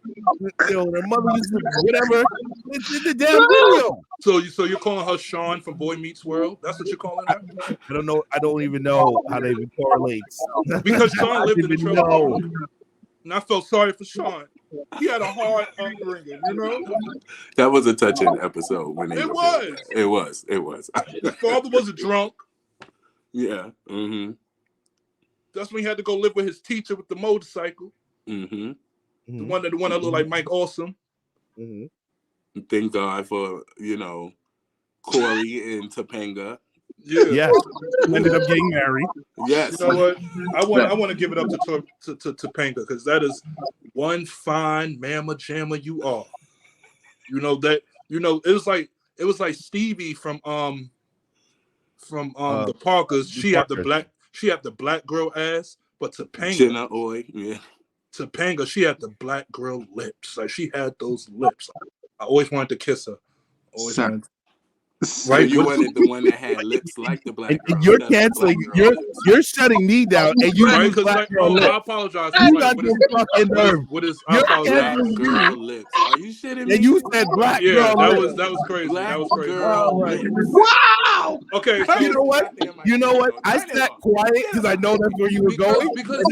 you know, her mother used to whatever. It's in the damn video. So you're calling her Sean from Boy Meets World? That's what you're calling her? I don't know. I don't even know how they even correlates. Because Sean lived in the know. trouble. And I felt sorry for Sean. He had a hard upbringing, you know? That was a touching episode when they It was. It was. His father was a drunk. Yeah. Mm-hmm. That's when he had to go live with his teacher with the motorcycle. Mm-hmm. The one that looked like Mike Awesome. Mm-hmm. Thank God for, you know, Corey and Topanga. Yeah. Yes. Ended up getting married. Yes. You know what? I want to give it up to Topanga, because that is one fine mamma jamma you are. You know that. You know it was like Stevie from the Parkers. She had the black girl ass, but Topanga, Topanga, she had the black girl lips. Like she had those lips. I always wanted to kiss her. Right, you wanted the one that had lips like the black girl. And you're canceling. You're shutting me down, and you use black girl lips. I apologize. You got your fucking nerve. I apologize. Black girl lips. Are you shitting me? And you said black girl lips. That was crazy. Black that was crazy. Girl lips. Wow. Okay, so you know what? You know what? I sat quiet because I know that's where you were going. Because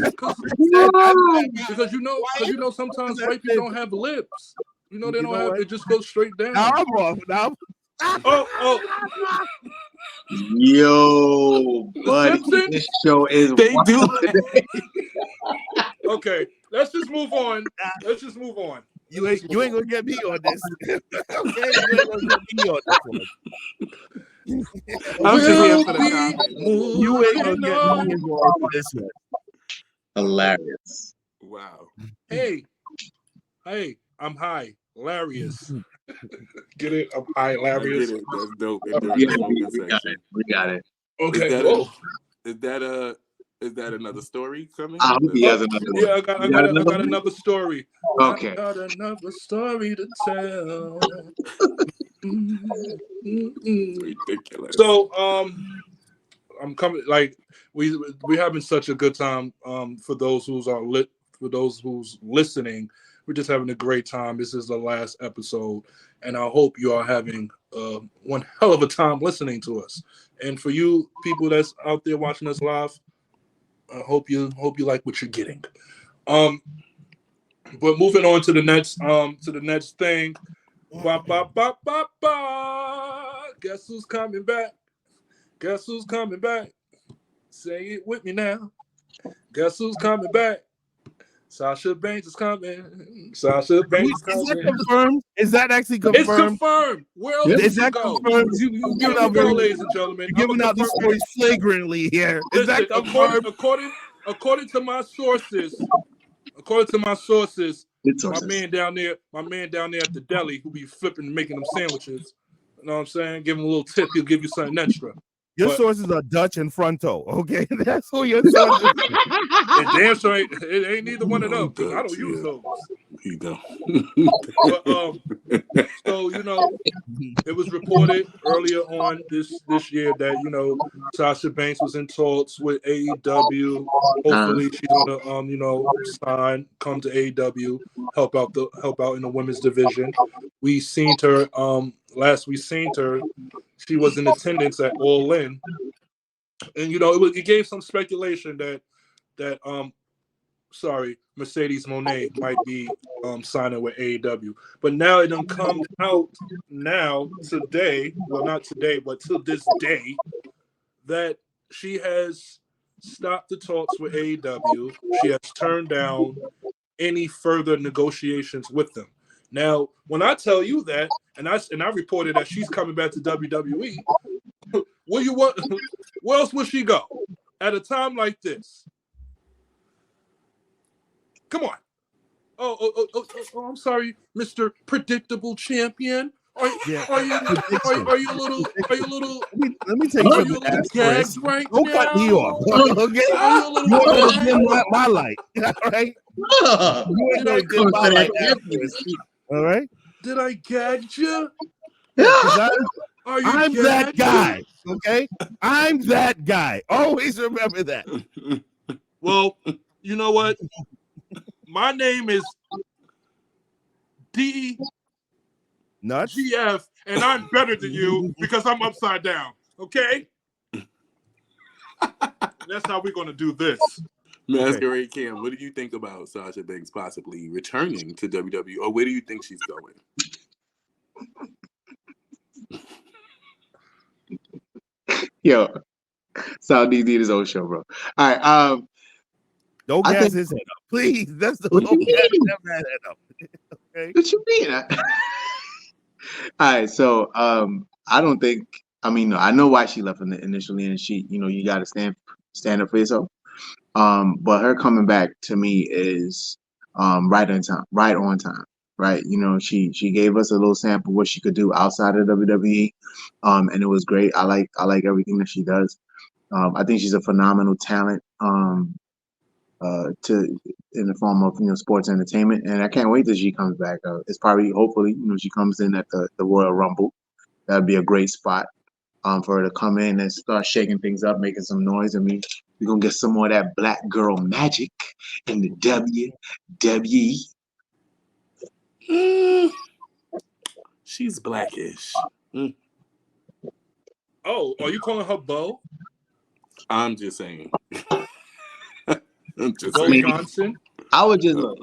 you know sometimes white people don't have lips. You know they don't have. It just goes straight down. Now I'm off. Now. Oh. Yo, buddy, this show is. They do. Okay, let's just move on. You ain't gonna get me on this. Okay, you ain't gonna get me on this one. I'm just here for the comment. You ain't gonna get me involved in this one. Hilarious. Wow. Hey, I'm high. Hilarious. Get it? I'm high. Hilarious. That's dope. We got it. Okay. Is that another story coming? I hope he has another one. Yeah, I got another story. Okay. I got another story to tell. Ridiculous. So, I'm coming. Like we having such a good time. For those who's listening, we're just having a great time. This is the last episode, and I hope you are having one hell of a time listening to us. And for you people that's out there watching us live, I hope you like what you're getting. But moving on to the next thing. Ba, ba, ba, ba, ba. Guess who's coming back? Guess who's coming back? Say it with me now. Guess who's coming back? Sasha Banks is coming. Sasha Banks is coming. Is that confirmed? Is that actually confirmed? It's confirmed. Where else is that confirmed? You giving out, ladies and gentlemen. You're giving out these stories flagrantly here. Is that confirmed? According to my sources, my man down there at the deli who be flipping and making them sandwiches. You know what I'm saying? Give him a little tip, he'll give you something extra. Your sources are Dutch and Fronto, okay? That's who your sources are. And damn sure it ain't neither one of them, because I don't use those. You don't. But, so, you know, it was reported earlier on this year that, you know, Sasha Banks was in talks with AEW. Hopefully she's gonna come to AEW, help out in the women's division. We seen her she was in attendance at All In, and you know it gave some speculation that Mercedes Moné might be signing with AEW, but now it done come out today, well not today, but to this day, that she has stopped the talks with AEW. She has turned down any further negotiations with them. Now, when I tell you that, and I reported that she's coming back to WWE, where else would she go at a time like this? Come on. Oh, I'm sorry, Mr. Predictable Champion. Are Yeah. you Prediction. are you a little Let me tell you are you a something, little Chris. gagged right Don't cut me now? off. Okay? Are you a little You ain't gonna gagged? dim my light. All right. You ain't Did I gonna dim my light, Chris. All right. did I gag you? Yeah, because Are you I'm that gagged? guy. Okay. I'm that guy. Always remember that. Well, you know what? My name is Nuts. DGF, and I'm better than you because I'm upside down. Okay? That's how we're gonna do this. Masquerade Cam, what do you think about Sasha Banks possibly returning to WWE, or where do you think she's going? Yo, Sal D did his own show, bro. All right. Don't I gas think. his head up, please. That's the What do don't you gas mean? that head up. Okay. What you mean? All right. So, I don't think. I mean, no, I know why she left initially, and she, you got to stand up for yourself. But her coming back to me is right on time, right on time, right? She gave us a little sample of what she could do outside of WWE, and it was great. I like everything that she does. I think she's a phenomenal talent. To in the form of sports entertainment, and I can't wait till she comes back. It's probably hopefully she comes in at the Royal Rumble. That'd be a great spot for her to come in and start shaking things up, making some noise. I mean, we're gonna get some more of that black girl magic in the WWE. She's blackish. Oh, are you calling her Bo? I'm just saying. I'm just Bo saying. Johnson? I would just look.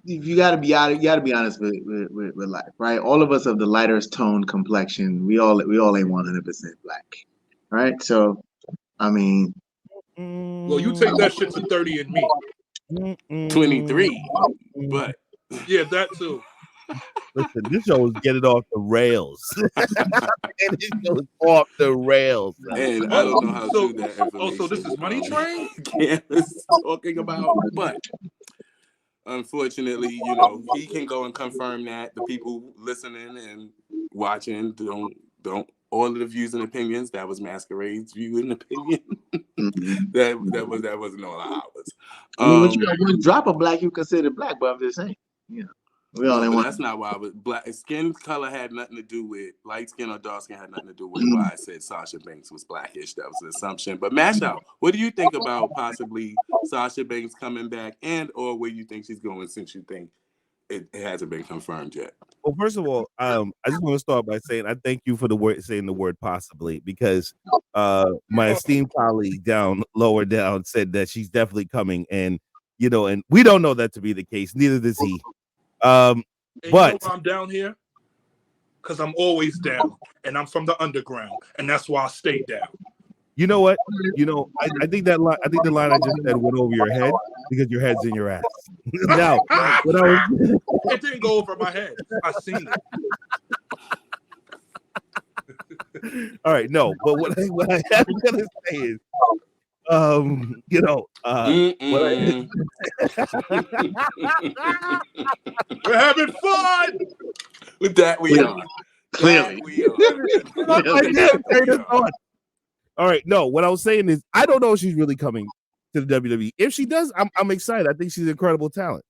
You gotta be honest with life, right? All of us have the lightest tone complexion. We all ain't 100% black, right? So, I mean, Well, you take that shit to 30 and me. 23, but Yeah, that too. Listen, this show is getting off the rails. And this show is off the rails. and I don't know how true that information. So this is Money Train? Cam is talking about, but unfortunately, he can go and confirm that. The people listening and watching don't all of the views and opinions. That was Masquerade's view and opinion. that wasn't all ours. I mean, when you drop a black, you consider black, but I'm just saying, we all No, ain't but want. that's not why I was black. Skin color had nothing to do with light skin or dark skin had nothing to do with why I said Sasha Banks was blackish. That was an assumption. But Mashout, what do you think about possibly Sasha Banks coming back, and or where you think she's going since you think it hasn't been confirmed yet? Well, first of all, I just want to start by saying I thank you for saying the word possibly, because my esteemed colleague lower down said that she's definitely coming, and and we don't know that to be the case. Neither does he. And but I'm down here because I'm always down, and I'm from the underground, and that's why I stay down. You know what? I think that line. I think the line I just said went over your head because your head's in your ass. Now, it didn't go over my head. I seen it. All right, no, but what I am gonna say is, we're having fun. With that, we are. Clearly. All right, no, what I was saying is I don't know if she's really coming to the WWE. If she does, I'm excited. I think she's an incredible talent.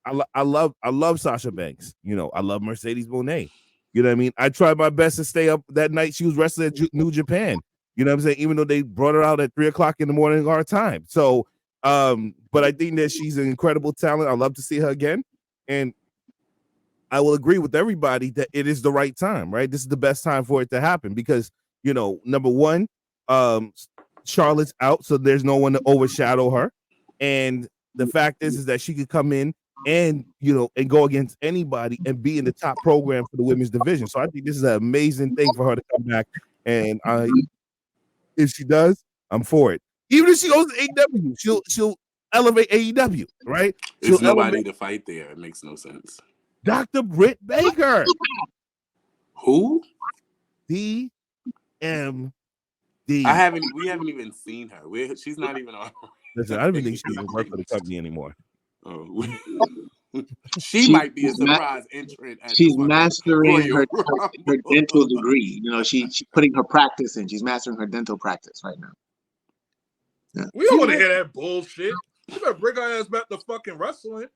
I love Sasha Banks. I love Mercedes Moné. You know what I mean? I tried my best to stay up that night she was wrestling at New Japan. You know what I'm saying? Even though they brought her out at 3:00 in the morning our time. So, but I think that she's an incredible talent. I'd love to see her again. And I will agree with everybody that it is the right time, right? This is the best time for it to happen because, number one, Charlotte's out, so there's no one to overshadow her. And the fact is that she could come in and and go against anybody and be in the top program for the women's division. So I think this is an amazing thing for her to come back. And if she does, I'm for it. Even if she goes to AEW, she'll elevate AEW, right? There's nobody to fight there. It makes no sense. Dr. Britt Baker. Who? DMD. We haven't even seen her. She's not even on. Listen, I don't even think she's even work for the company anymore. Oh, She might be a surprise entrant at she's the fucking mastering Royal her dental degree. You know, she's putting her practice in. She's mastering her dental practice right now. Yeah. We don't want to hear that bullshit. You better bring our ass back to fucking wrestling.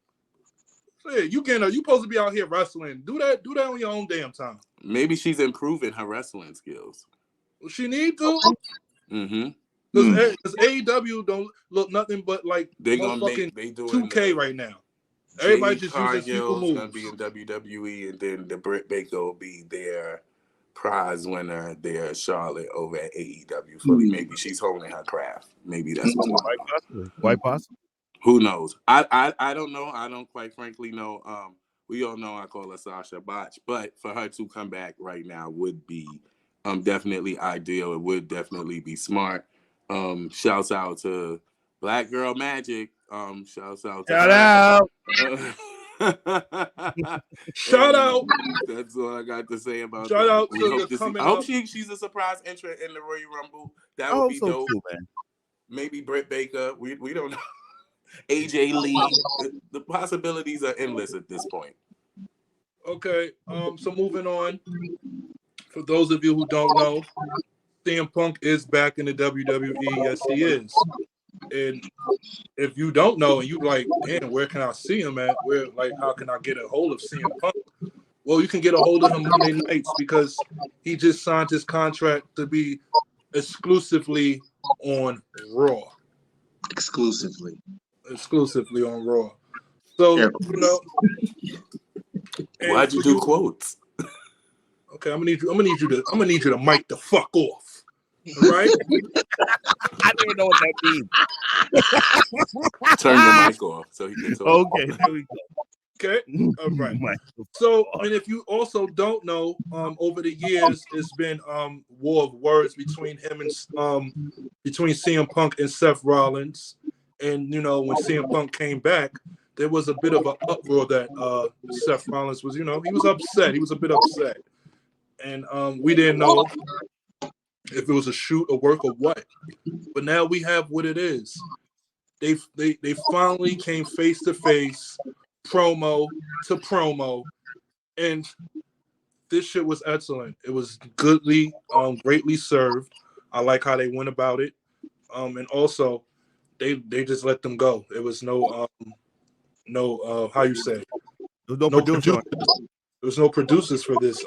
Shit, you supposed to be out here wrestling. Do that on your own damn time. Maybe she's improving her wrestling skills. Well, she need to. Mm-hmm. Because AEW don't look nothing but like They gonna motherfucking they doing 2K right now. Everybody Jade just uses people Cargill's moves. gonna be in WWE, and then the Britt Baker will be their prize winner there, Charlotte, over at AEW. Fully, maybe she's holding her craft. Maybe that's what's going on. Quite possible. Who knows? I don't know. I don't quite frankly know. We all know I call her Sasha Botch, but for her to come back right now would be definitely ideal. It would definitely be smart. Shouts out to Black Girl Magic. Shouts out to Shout her. out. Shout out. That's all I got to say about Shout that. out We to hope the to see. coming I hope up. she's a surprise entrant in the Royal Rumble. That I would hope be so dope. too, man. Maybe Britt Baker. We don't know. AJ Lee. The possibilities are endless at this point. Okay. So moving on. For those of you who don't know, CM Punk is back in the WWE. Yes, he is. And if you don't know and you like, damn, where can I see him at? Where, like, how can I get a hold of CM Punk? Well, you can get a hold of him Monday nights because he just signed his contract to be exclusively on Raw. Exclusively on Raw. So, you know. Why'd you do quotes? Okay, I'm gonna need you to mic the fuck off. All right? I don't even know what that means. Turn your mic off so he can talk. Okay, there we go. Okay, all right. So, and if you also don't know, over the years, it's been war of words between him and between CM Punk and Seth Rollins. And you know, when CM Punk came back, there was a bit of an uproar that Seth Rollins was, you know, he was upset. He was a bit upset, and we didn't know if it was a shoot, a work, or what. But now we have what it is. They finally came face to face, promo to promo, and this shit was excellent. It was greatly served. I like how they went about it, and also they just let them go. It was no how you say, There's no producer. There was no producers for this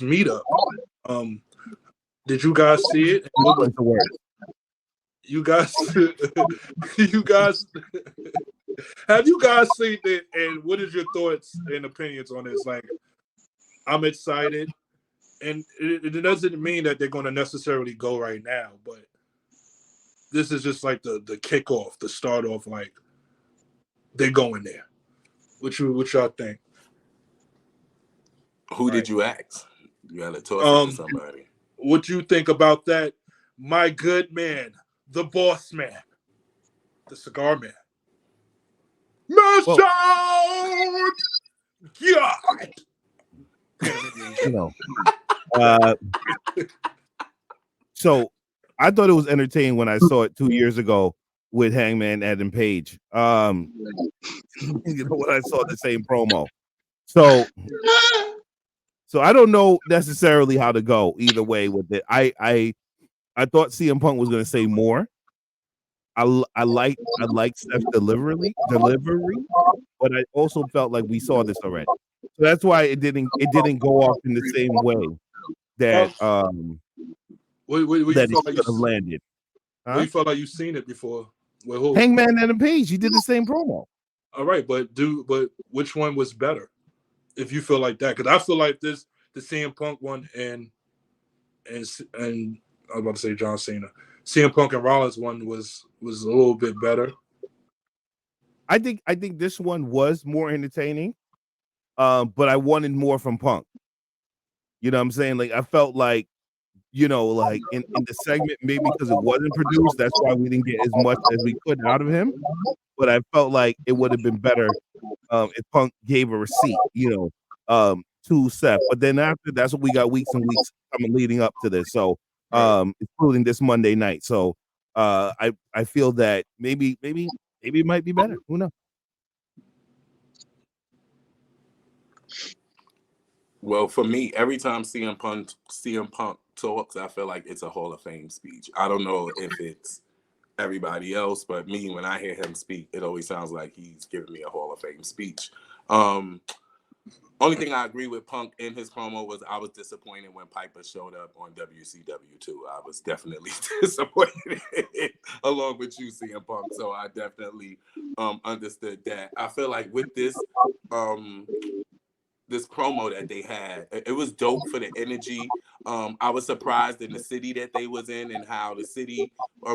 meetup. Did you guys see it? You guys, have you guys seen it? And what is your thoughts and opinions on this? Like, I'm excited, and it doesn't mean that they're going to necessarily go right now, but this is just like the kickoff, the start off. Like, they're going there. What y'all think? Who did you ask? You gotta talk to somebody. What you think about that, my good man, the boss man, the cigar man, Mashout God. You know, so I thought it was entertaining when I saw it 2 years ago with Hangman Adam Page. You know, when I saw the same promo. So I don't know necessarily how to go either way with it. I thought CM Punk was going to say more. I like Steph's delivery, but I also felt like we saw this already. So that's why it didn't go off in the same way that that it should have landed. Huh? You felt like you've seen it before. With who? Hangman Adam Page. He did the same promo. All right, but which one was better? If you feel like that, because I feel like the CM Punk one and I was about to say John Cena, CM Punk and Rollins one was a little bit better. I think this one was more entertaining, but I wanted more from Punk. You know what I'm saying? Like I felt like, you know, like in the segment, maybe because it wasn't produced, that's why we didn't get as much as we could out of him. But I felt like it would have been better if Punk gave a receipt, you know, to Seth. But then after, that's what we got weeks and weeks coming leading up to this. So including this Monday night. So I feel that maybe maybe it might be better. Who knows? Well, for me, every time CM Punk talks, I feel like it's a Hall of Fame speech. I don't know if it's everybody else, but me, when I hear him speak, it always sounds like he's giving me a Hall of Fame speech. Only thing I agree with Punk in his promo was I was disappointed when Piper showed up on WCW too. I was definitely disappointed along with you, CM Punk. So I definitely understood that. I feel like with this this promo that they had, it was dope for the energy. I was surprised in the city that they was in and how the city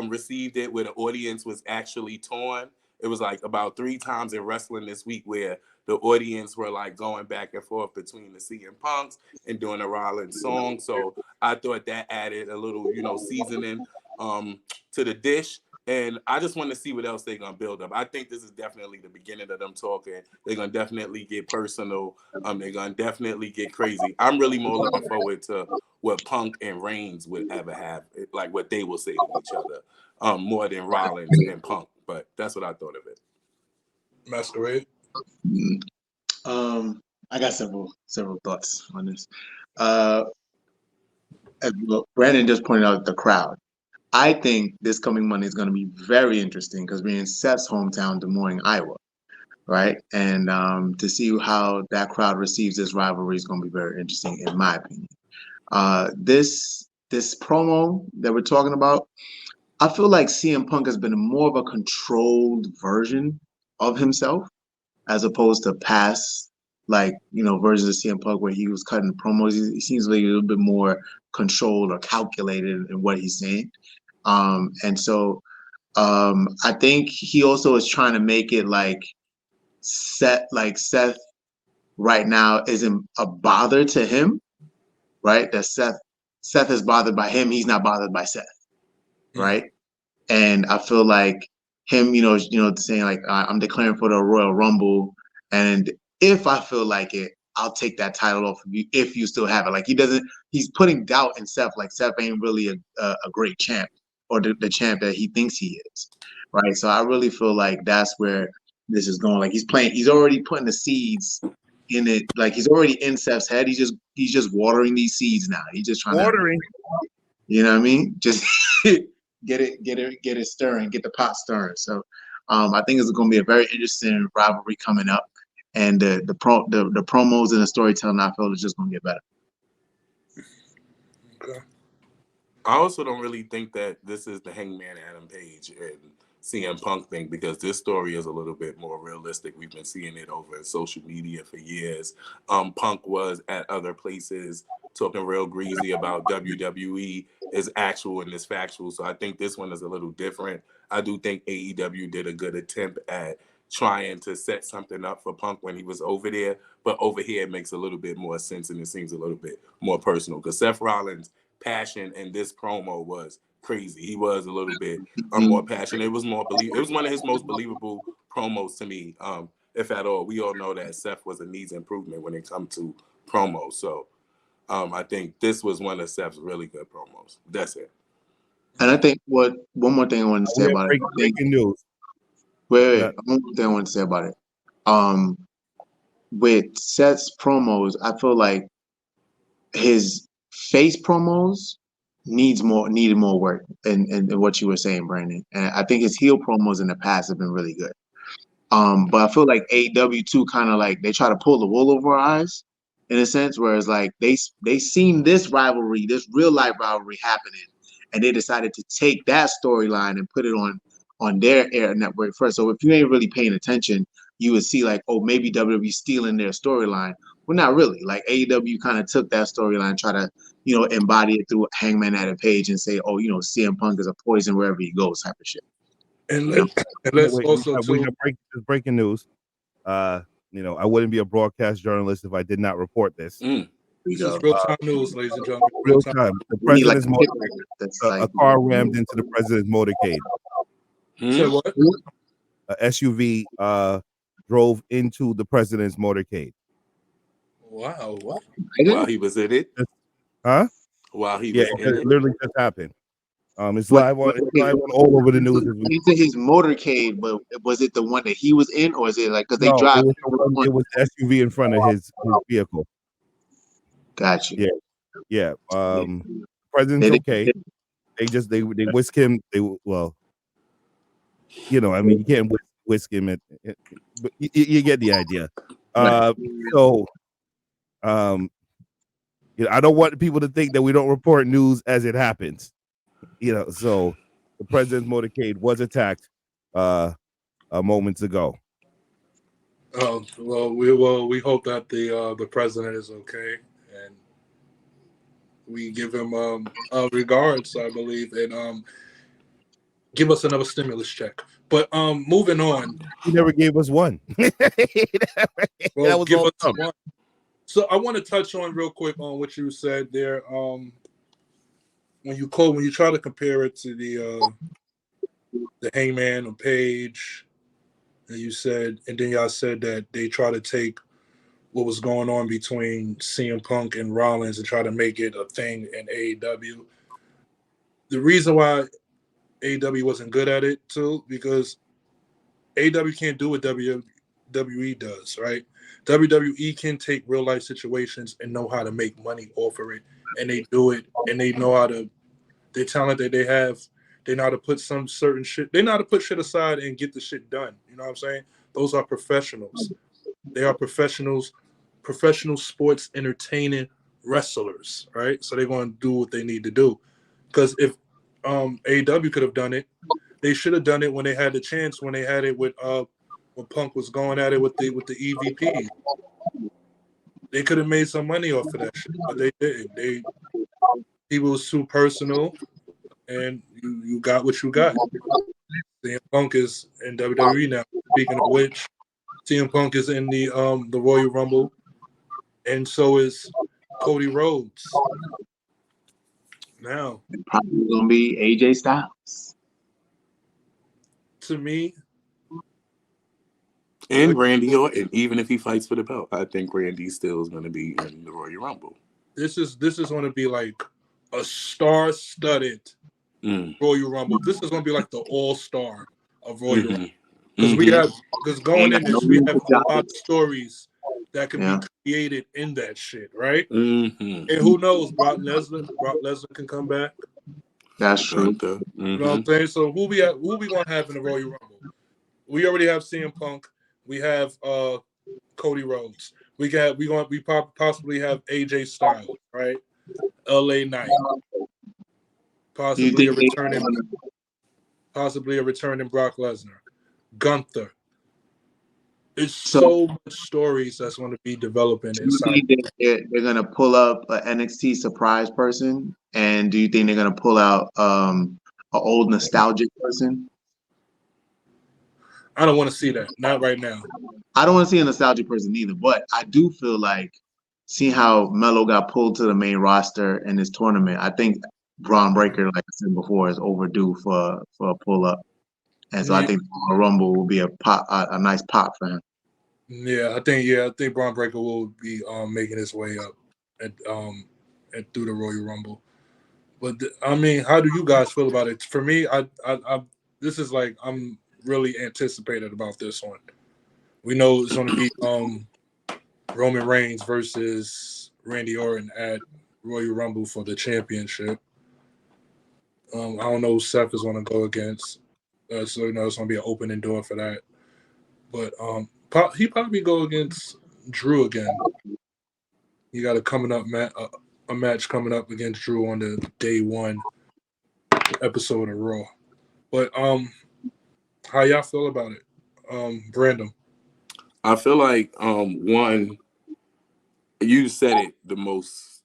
received it, where the audience was actually torn. It was like about 3 times in wrestling this week where the audience were like going back and forth between the CM Punks and doing the Rollins song. So I thought that added a little, seasoning to the dish. And I just want to see what else they're going to build up. I think this is definitely the beginning of them talking. They're going to definitely get personal. They're going to definitely get crazy. I'm really more looking forward to what Punk and Reigns would ever have, like what they will say to each other, more than Rollins and Punk. But that's what I thought of it. Masquerade. I got several thoughts on this. As Brandon just pointed out, the crowd. I think this coming Monday is going to be very interesting because we're in Seth's hometown, Des Moines, Iowa, right? And to see how that crowd receives this rivalry is going to be very interesting, in my opinion. This promo that we're talking about, I feel like CM Punk has been more of a controlled version of himself as opposed to past, versions of CM Punk where he was cutting promos. He seems like a little bit more controlled or calculated in what he's saying. And so I think he also is trying to make it like Seth right now isn't a bother to him, right? That Seth is bothered by him. He's not bothered by Seth, right? And I feel like him, saying like I'm declaring for the Royal Rumble, and if I feel like it, I'll take that title off of you if you still have it. Like he's putting doubt in Seth. Like Seth ain't really a great champ or the champ that he thinks he is, right? So I really feel like that's where this is going. Like he's already putting the seeds in it. Like he's already in Seth's head. He's just watering these seeds now. He's just trying Watering. You know what I mean? Just get it stirring, get the pot stirring. So I think it's going to be a very interesting rivalry coming up, and the promos and the storytelling I feel is just going to get better. Okay. I also don't really think that this is the Hangman Adam Page and CM Punk thing because this story is a little bit more realistic. We've been seeing it over in social media for years. Punk was at other places talking real greasy about WWE is actual and is factual. So I think this one is a little different. I do think AEW did a good attempt at trying to set something up for Punk when he was over there. But over here, it makes a little bit more sense and it seems a little bit more personal because Seth Rollins' passion in this promo was crazy. He was a little bit more passionate. It was more It was one of his most believable promos to me, if at all. We all know that Seth was a needs improvement when it comes to promos. So I think this was one of Seth's really good promos. That's it. And I think one more thing I want to say about it. Breaking news. Wait. One more thing I want to say about it. With Seth's promos, I feel like his face promos needed more work in what you were saying, Brandon. And I think his heel promos in the past have been really good. But I feel like AEW too kind of like they try to pull the wool over our eyes in a sense, whereas like they seen this rivalry, this real life rivalry happening, and they decided to take that storyline and put it on their air network first. So if you ain't really paying attention, you would see like, oh, maybe WWE stealing their storyline. Well, not really. Like AEW kind of took that storyline, try to embody it through Hangman Adam Page and say, oh, CM Punk is a poison wherever he goes, type of shit. And let's also we have breaking news. I wouldn't be a broadcast journalist if I did not report this. This is real-time news, ladies and gentlemen. Real time. The president's motorcade. A car rammed into the president's motorcade. Say what? A SUV drove into the president's motorcade. Wow. What? While he was in it? Huh? While he was in it? Literally just happened. It's But live on all over the news. into his motorcade, but was it the one that he was in, or is it like because they No, drive? it was the SUV in front of his vehicle. Got you. Yeah. President's okay. They whisk him. Well, I mean, you can't whisk him, but you get the idea. So, I don't want people to think that we don't report news as it happens. So the president's motorcade was attacked moments ago. Well, we hope that the president is okay, and we give him regards, I believe, and give us another stimulus check. But moving on. He never gave us one. That was give all us dumb. one. So I want to touch on real quick on what you said there. When you try to compare it to the Hangman on Page, and then y'all said that they try to take what was going on between CM Punk and Rollins and try to make it a thing in AEW. The reason why AEW wasn't good at it too, because AEW can't do what WWE does, right? WWE can take real life situations and know how to make money off of it, and they do it, and they know how to. The talent that they have, they know how to put some certain shit. They know how to put shit aside and get the shit done. You know what I'm saying? Those are professionals. They are professionals, professional sports entertaining wrestlers, right? So they're going to do what they need to do. Because if AEW could have done it, they should have done it when they had the chance, when they had it with when Punk was going at it with the EVP. They could have made some money off of that shit, but they didn't. He was too personal, and you got what you got. CM Punk is in WWE now. Speaking of which, CM Punk is in the Royal Rumble, and so is Cody Rhodes. Now, probably gonna be AJ Styles. To me, and Randy Orton, even if he fights for the belt, I think Randy still is going to be in the Royal Rumble. This is going to be like a star-studded Royal Rumble. This is going to be like the all-star of Royal Rumble. Because going in this, we have a lot of stories that can be created in that shit, right? And who knows, Brock Lesnar can come back. That's true. You know what I'm saying? So who we gonna have in the Royal Rumble? We already have CM Punk. We have Cody Rhodes. We possibly have AJ Styles, right? LA Knight. Possibly a returning Brock Lesnar. Gunther. It's so much stories that's going to be developing inside. Do you think they're going to pull up an NXT surprise person? And do you think they're going to pull out an old nostalgic person? I don't want to see that. Not right now. I don't want to see a nostalgic person either, but I do feel like seeing how Melo got pulled to the main roster in this tournament, I think Braun Breaker, like I said before, is overdue for a pull up. And so I think the Rumble will be a nice pop for him. Yeah, I think Braun Breaker will be making his way up through the Royal Rumble. But I mean, how do you guys feel about it? For me, I this is like I'm really anticipated about this one. We know it's going to be Roman Reigns versus Randy Orton at Royal Rumble for the championship. I don't know who Seth is going to go against. So it's going to be an opening door for that. But he probably go against Drew again. You got a match coming up against Drew on the day one episode of Raw. But how y'all feel about it, Brandon? I feel like one, you said it the most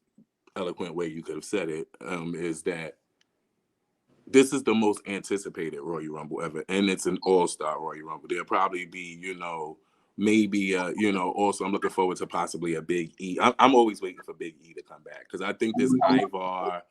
eloquent way you could have said it, is that this is the most anticipated Royal Rumble ever, and it's an all-star Royal Rumble. There'll probably be, maybe, also I'm looking forward to possibly a Big E. I'm always waiting for Big E to come back because I think this Ivar,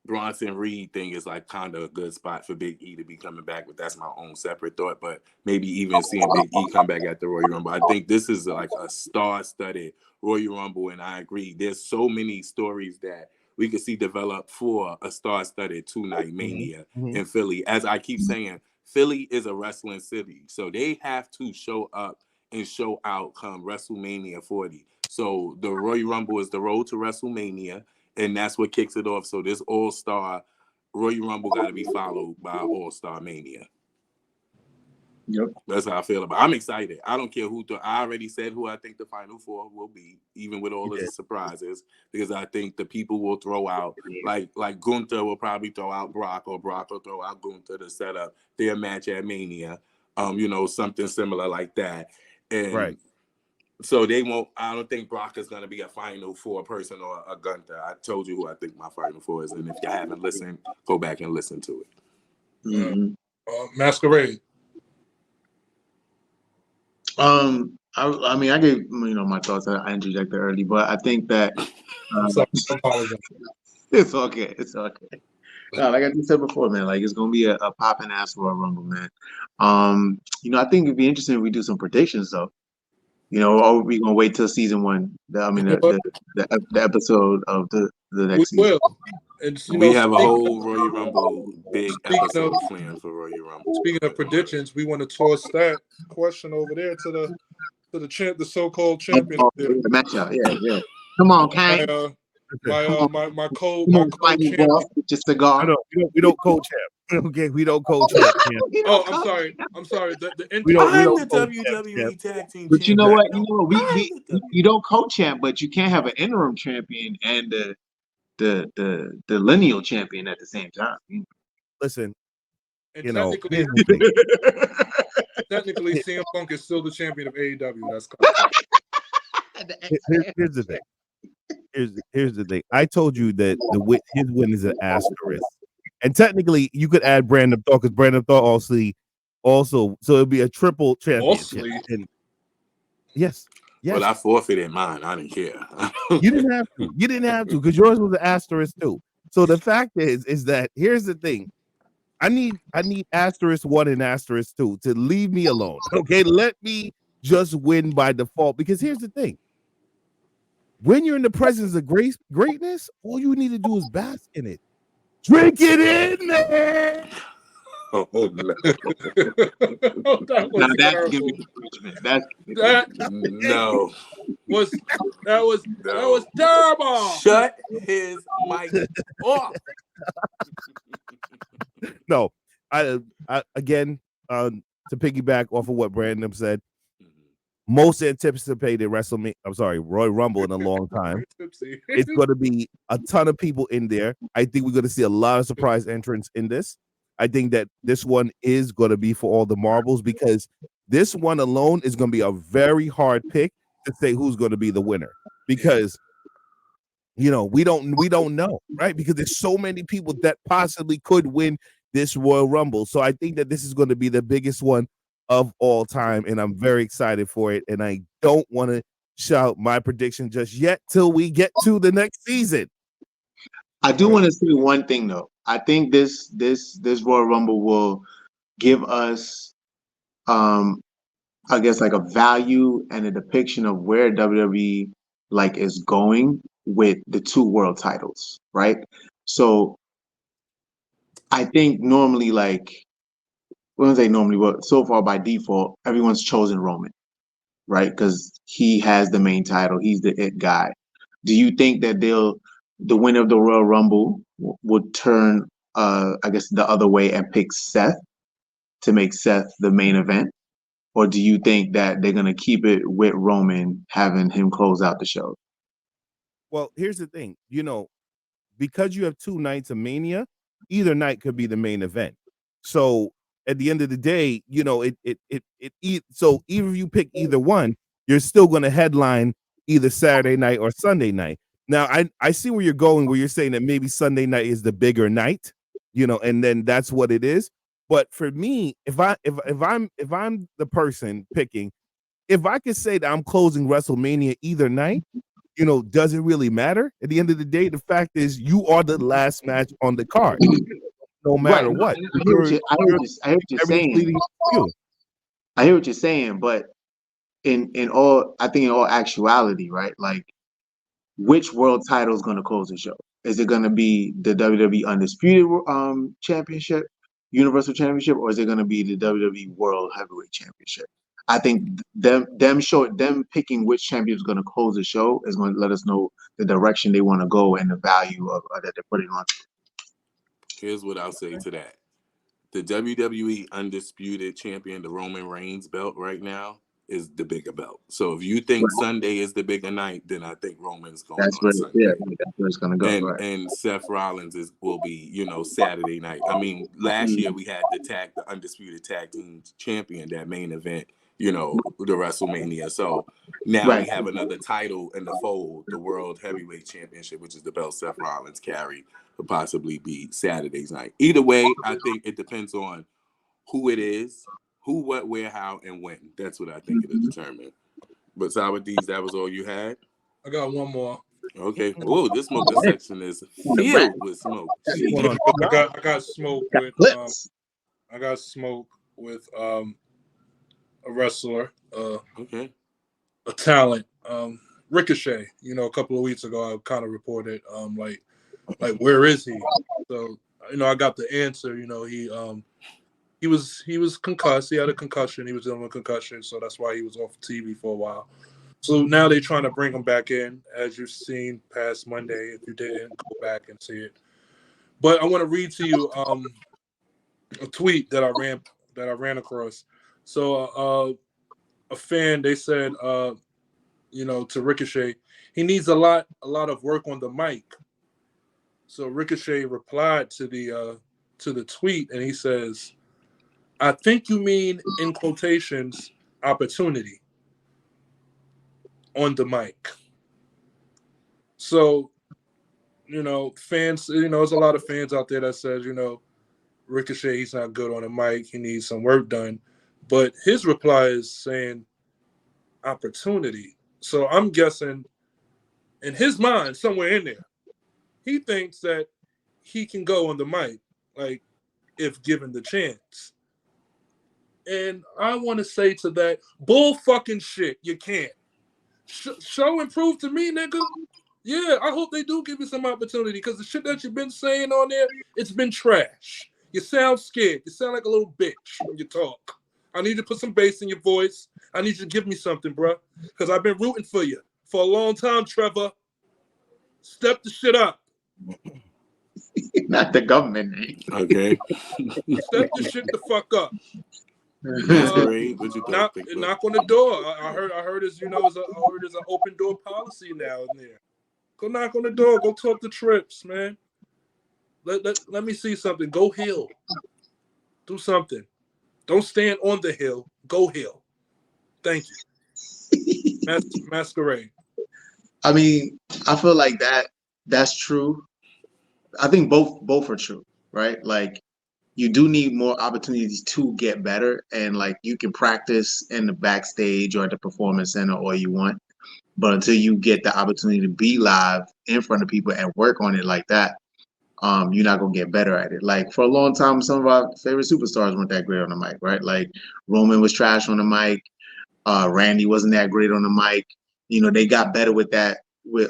Bronson Reed thing is like kind of a good spot for Big E to be coming back, but that's my own separate thought. But maybe even seeing Big E come back at the Royal Rumble, I think this is like a star-studded Royal Rumble, and I agree. There's so many stories that we could see develop for a star-studded 2-night Mania in Philly. As I keep saying, Philly is a wrestling city, so they have to show up and show out come WrestleMania 40. So the Royal Rumble is the road to WrestleMania, and that's what kicks it off. So this All-Star Royal Rumble got to be followed by All-Star Mania. Yep. That's how I feel about it. I'm excited. I don't care who. I already said who I think the Final Four will be, even with all of the surprises, because I think the people will throw out, like Gunther will probably throw out Brock, or Brock will throw out Gunther to set up their match at Mania. Something similar like that. And so they won't. I don't think Brock is going to be a Final Four person or a Gunther. I told you who I think my Final Four is, and if you haven't listened, go back and listen to it. Mm-hmm. Masquerade. I mean, I gave my thoughts. I interjected early, but I think that I'm sorry. I apologize. it's okay. It's okay. No, like I just said before, man, like it's gonna be a popping ass Royal Rumble, man. I think it'd be interesting if we do some predictions, though. Or are we gonna wait till season one? The episode of the next season. Will. And, we have a whole Royal Rumble big episode planned for Royal Rumble. Speaking of predictions, we want to toss that question over there to the so-called champion. The matchup, yeah. Come on, Kang. My co-champion. Just cigar. We don't co-champ. Okay, we don't co-champ. I'm sorry. We don't the WWE Tag Team. But you know what? You don't co-champ, but you can't have an interim champion and the lineal champion at the same time. Listen, technically, CM Punk is still the champion of AEW. That's here's the thing. Here's the thing. I told you that his win is an asterisk, and technically you could add Brandon Thor, because Brandon Thor also, so it'd be a triple championship. And yes. But I forfeited mine. I didn't care. You didn't have to, because yours was an asterisk too. So the fact is that here's the thing. I need asterisk 1 and asterisk 2 to leave me alone. Okay, let me just win by default, because here's the thing. When you're in the presence of greatness, all you need to do is bask in it. Drink it in there. Oh, no. That was terrible. Shut his mic off. No, I again, to piggyback off of what Brandon said, most anticipated Royal Rumble in a long time. It's going to be a ton of people in there. I think we're going to see a lot of surprise entrants in this. I think that this one is going to be for all the marbles, because this one alone is going to be a very hard pick to say who's going to be the winner, because we don't know, right? Because there's so many people that possibly could win this Royal Rumble. So I think that this is going to be the biggest one of all time, and I'm very excited for it. And I don't want to shout my prediction just yet till we get to the next season. I do want to say one thing though. I think this Royal Rumble will give us, I guess, like a value and a depiction of where WWE is going with the 2 world titles, right? So I think normally, so far by default, everyone's chosen Roman, right? Because he has the main title, he's the it guy. Do you think that the winner of the Royal Rumble would turn, I guess, the other way and pick Seth to make Seth the main event? Or do you think that they're going to keep it with Roman, having him close out the show? Well, here's the thing. Because you have 2 nights of Mania, either night could be the main event. So at the end of the day, so even if you pick either one, you're still going to headline either Saturday night or Sunday night. Now, I see where you're going, where you're saying that maybe Sunday night is the bigger night, and then that's what it is. But for me, if I'm the person picking, if I could say that I'm closing WrestleMania either night, does it really matter? At the end of the day, the fact is you are the last match on the card, no matter what. I hear what you're saying. I hear what you're saying, but in all actuality, right? Which world title is going to close the show? Is it going to be the WWE Undisputed Championship, Universal Championship, or is it going to be the WWE World Heavyweight Championship? I think them picking which champion is going to close the show is going to let us know the direction they want to go and the value of that they're putting on. Here's what I'll say to that. The WWE Undisputed Champion, the Roman Reigns belt right now, is the bigger belt. So if you think Sunday is the bigger night, then I think Roman's going on Sunday. Yeah, that's where it's going to go. And right. and Seth Rollins will be, Saturday night. I mean, last year we had the Undisputed Tag Team Champion, that main event, the WrestleMania. So now we have another title in the fold, the World Heavyweight Championship, which is the belt Seth Rollins carry, could possibly be Saturday's night. Either way, I think it depends on who it is, who, what, where, how, and when. That's what I think it'll determine. But Sourdees, that was all you had? I got one more. Okay. Whoa, this smoker section is filled with smoke. Hold on. I got smoke with a wrestler, Okay. a talent, Ricochet. A couple of weeks ago I kind of reported like where is he? So I got the answer. He was concussed. He had a concussion. He was dealing with concussion, so that's why he was off TV for a while. So now they're trying to bring him back in, as you've seen past Monday. If you didn't, go back and see it. But I want to read to you a tweet that I ran across. So a fan, they said, to Ricochet, he needs a lot of work on the mic. So Ricochet replied to the tweet, and he says, "I think you mean, in quotations, opportunity on the mic." So, fans, there's a lot of fans out there that says, Ricochet, he's not good on the mic. He needs some work done. But his reply is saying opportunity. So I'm guessing in his mind, somewhere in there, he thinks that he can go on the mic, like, if given the chance. And I want to say to that, bull fucking shit, you can't. Show and prove to me, nigga. Yeah, I hope they do give you some opportunity, because the shit that you've been saying on there, it's been trash. You sound scared. You sound like a little bitch when you talk. I need you to put some bass in your voice. I need you to give me something, bro, because I've been rooting for you for a long time, Trevor. Step the shit up. Not the government. Okay. Step the shit the fuck up. Masquerade, what you knock on the door. I heard there's an open door policy now in there. Go knock on the door. Go talk to Trips, man. Let me see something. Go hill. Do something. Don't stand on the hill. Go hill. Thank you. Masquerade. I mean, I feel like that's true. I think both are true, right? Like, you do need more opportunities to get better, and like, you can practice in the backstage or at the performance center all you want, but until you get the opportunity to be live in front of people and work on it like that, you're not gonna get better at it. Like, for a long time, some of our favorite superstars weren't that great on the mic, right? Like, Roman was trash on the mic. Randy wasn't that great on the mic. They got better with that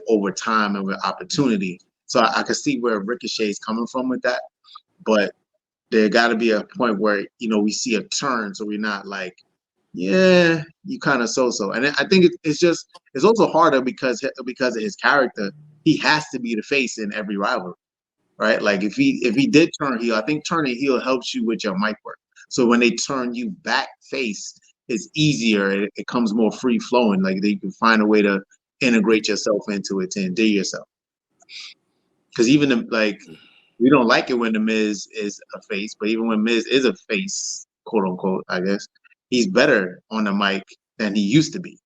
over time and with opportunity. So I can see where Ricochet's coming from with that, but there got to be a point where we see a turn, so we're not like, yeah, you kind of so. And I think it's also harder because of his character. He has to be the face in every rivalry, right? Like, if he did turn heel, I think turning heel helps you with your mic work. So when they turn you back face, it's easier. It comes more free flowing. Like, you can find a way to integrate yourself into it, to endear yourself. Because even we don't like it when the Miz is a face, but even when Miz is a face, quote unquote, I guess, he's better on the mic than he used to be.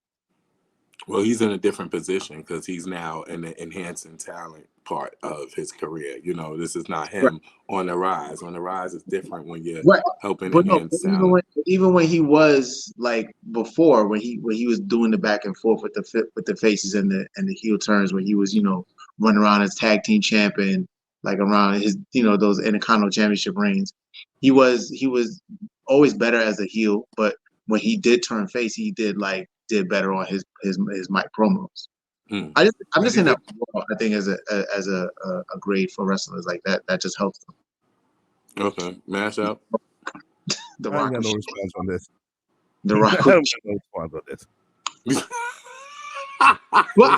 Well, he's in a different position because he's now in the enhancing talent part of his career. This is not him on the rise. On the rise is different when you're helping enhance talent. Even when he was like before, when he was doing the back and forth with the faces and the heel turns, when he was running around as tag team champion, like around his those Intercontinental Championship reigns, he was always better as a heel. But when he did turn face, he did better on his mic promos. I'm just saying that I think as a grade for wrestlers like that just helps them. Okay, Mashout. The I ain't Rock got no was response on this. the Rock. I don't got no response on this. Well,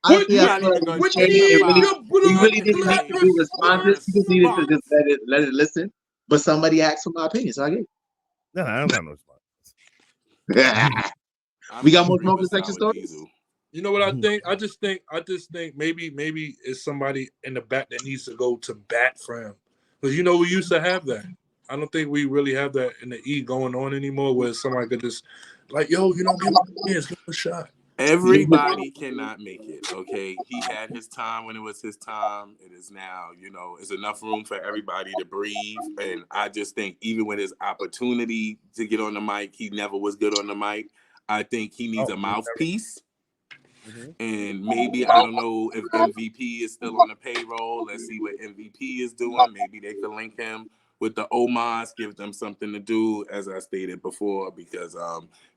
honestly, I not feel even like gonna we really didn't need to be with a responsive. We just needed to just response. let it listen. But somebody asked for my opinion, so I gave. No, I don't got no response. We got I'm more agree with smoking section Sour stories. Diesel. You know what I think? I just think maybe it's somebody in the back that needs to go to bat for him. Because we used to have that. I don't think we really have that in the E going on anymore where somebody could just give him a chance, give him a shot. Everybody cannot make it, okay? He had his time when it was his time. It is now, it's enough room for everybody to breathe. And I just think even with his opportunity to get on the mic, he never was good on the mic. I think he needs a mouthpiece. And maybe, I don't know if MVP is still on the payroll. Let's see what MVP is doing. Maybe they could link him with the Omas, give them something to do, as I stated before, because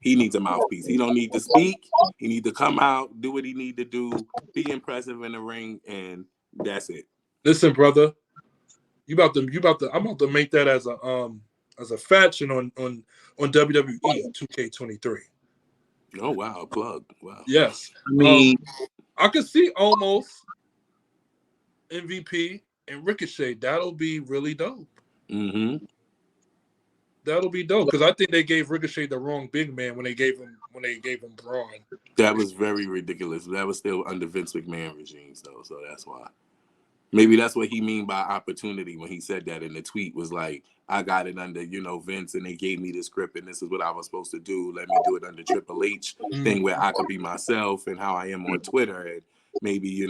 he needs a mouthpiece. He don't need to speak. He need to come out, do what he need to do, be impressive in the ring, and that's it. Listen, brother, I'm about to make that as a faction on WWE 2K23. Oh wow, plug. Wow. Yes. I mean, I could see almost MVP and Ricochet. That'll be really dope. Mm-hmm. That'll be dope because I think they gave Ricochet the wrong big man when they gave him Braun. That was very ridiculous. That was still under Vince McMahon regimes, though, so that's why. Maybe that's what he mean by opportunity when he said that in the tweet was like, I got it under, Vince, and they gave me the script, and this is what I was supposed to do. Let me do it under Triple H thing where I could be myself and how I am on Twitter, and maybe,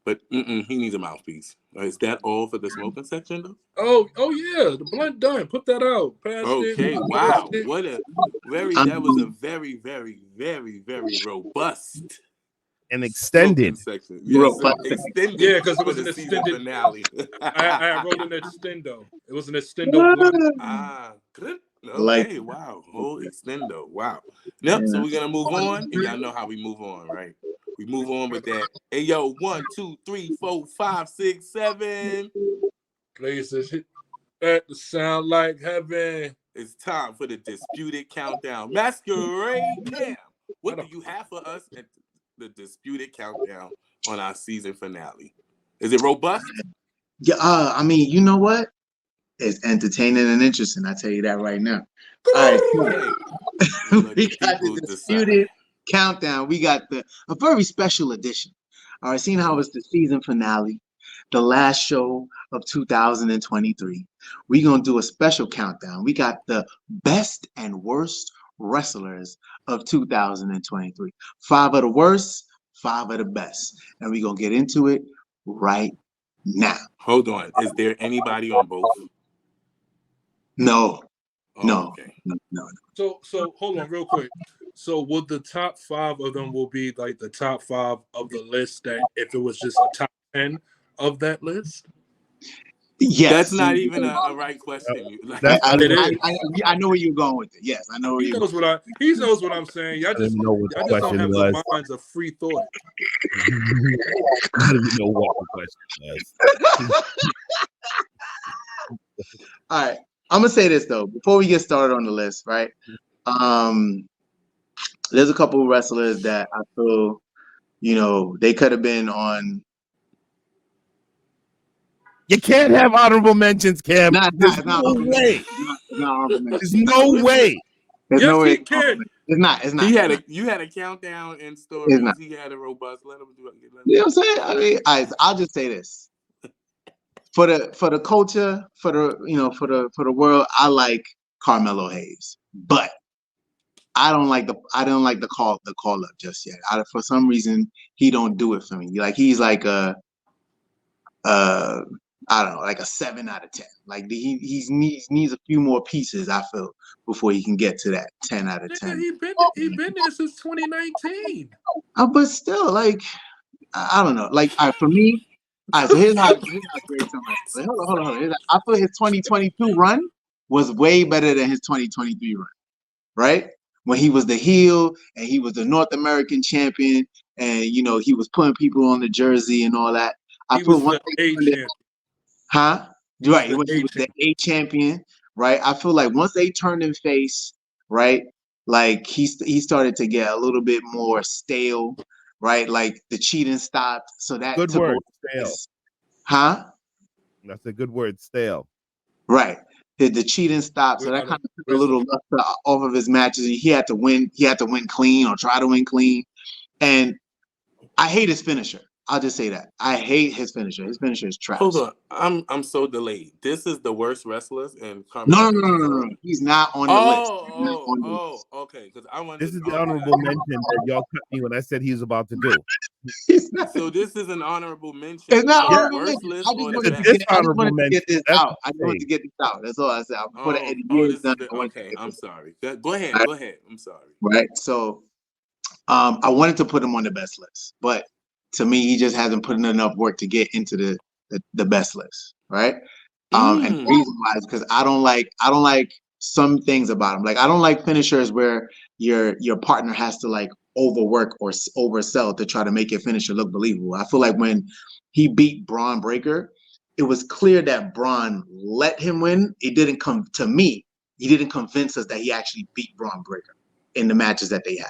but he needs a mouthpiece. Is that all for the smoking section, though? Oh yeah, the blunt done. Put that out. Passed Okay, it. wow. That was a very, very, very, very robust And extended. section. Yes, extended. Yeah, because it for was the an season extended finale. I wrote an extendo. It was an extendo blunt. Okay, wow. Whole extendo. Wow. Yep, so we're gonna move on, and y'all know how we move on, right? We move on with that. Hey yo, 1, 2, 3, 4, 5, 6, 7. Places hit that sound like heaven. It's time for the disputed countdown. Masquerade Cam. What do you have for us at the disputed countdown on our season finale? Is it robust? Yeah, I mean, you know what? It's entertaining and interesting. I tell you that right now. All right, we got the disputed countdown. We got a very special edition. All right, seeing how it's the season finale, the last show of 2023. We're gonna do a special countdown. We got the best and worst wrestlers of 2023. 5 of the worst, 5 of the best, and we're gonna get into it right now. Hold on. Is there anybody on both? No. Oh, no, okay. no. So hold on real quick. So would the top 5 of them will be like the top 5 of the list that if it was just a top 10 of that list? Yes. That's not even a right question. I know where you're going with it. Yes, I know where he knows what I'm saying. Y'all just don't have the minds of free thought. I don't even know what the question was. All right. I'm gonna say this though, before we get started on the list, right? There's a couple of wrestlers that I feel, they could have been on. You can't have honorable mentions, Cam. There's no way. There's no way. There's no way. He can. It's not. You had a countdown in stories. He had a robust. Let him do it. You know what I'm saying? I mean, I'll just say this. For the culture, for the world, I like Carmelo Hayes, but I don't like the call up just yet. For some reason, he don't do it for me. Like he's like I don't know, like a 7 out of 10. Like he needs a few more pieces, I feel, before he can get to that 10 out of 10. He been there since 2019. But still, like I don't know. Like for me. All right, so here's how great something. Hold on. I feel his 2022 run was way better than his 2023 run, right? when he was the heel and he was the North American champion, and he was putting people on the jersey and all that. I He feel was once the they A turned it, champion. huh? He was Right, the when he A was the champion. A champion, right? I feel like once they turned him face, right, like he started to get a little bit more stale, right? Like the cheating stopped, so that Good took away word, stale. his, huh? That's a good word, stale. Right. The cheating stopped, so With that kind of took a wisdom. little luster off of his matches. He had to win. He had to win clean or try to win clean. And I hate his finisher. I'll just say that. I hate his finisher. His finisher is trash. Hold on, I'm so delayed. This is the worst wrestlers in No, no, Carmelo no, no, Hayes' no, own. no. He's not on the list. He's not on the Oh, list. okay. Because I wanted This to. is the Okay, honorable mention that y'all cut me when I said he was about to do. He's not. so this is an honorable mention It's not of the Yeah, honorable worst mention. list or the it's a best. I just wanted dishonorable to get mention. this That's out. what I I'm just wanted to saying. get this out. That's all I said. Before the Eddie Oh, is this done, is the I wanted to okay. get I'm this sorry. Go ahead. out. Go ahead. I'm sorry. Right. So I wanted to put him on the best list, but to me, he just hasn't put in enough work to get into the best list, right? And the reason why is because I don't like some things about him. Like I don't like finishers where your partner has to like overwork or oversell to try to make your finisher look believable. I feel like when he beat Braun Breaker, it was clear that Braun let him win. It didn't come to me. He didn't convince us that he actually beat Braun Breaker in the matches that they had.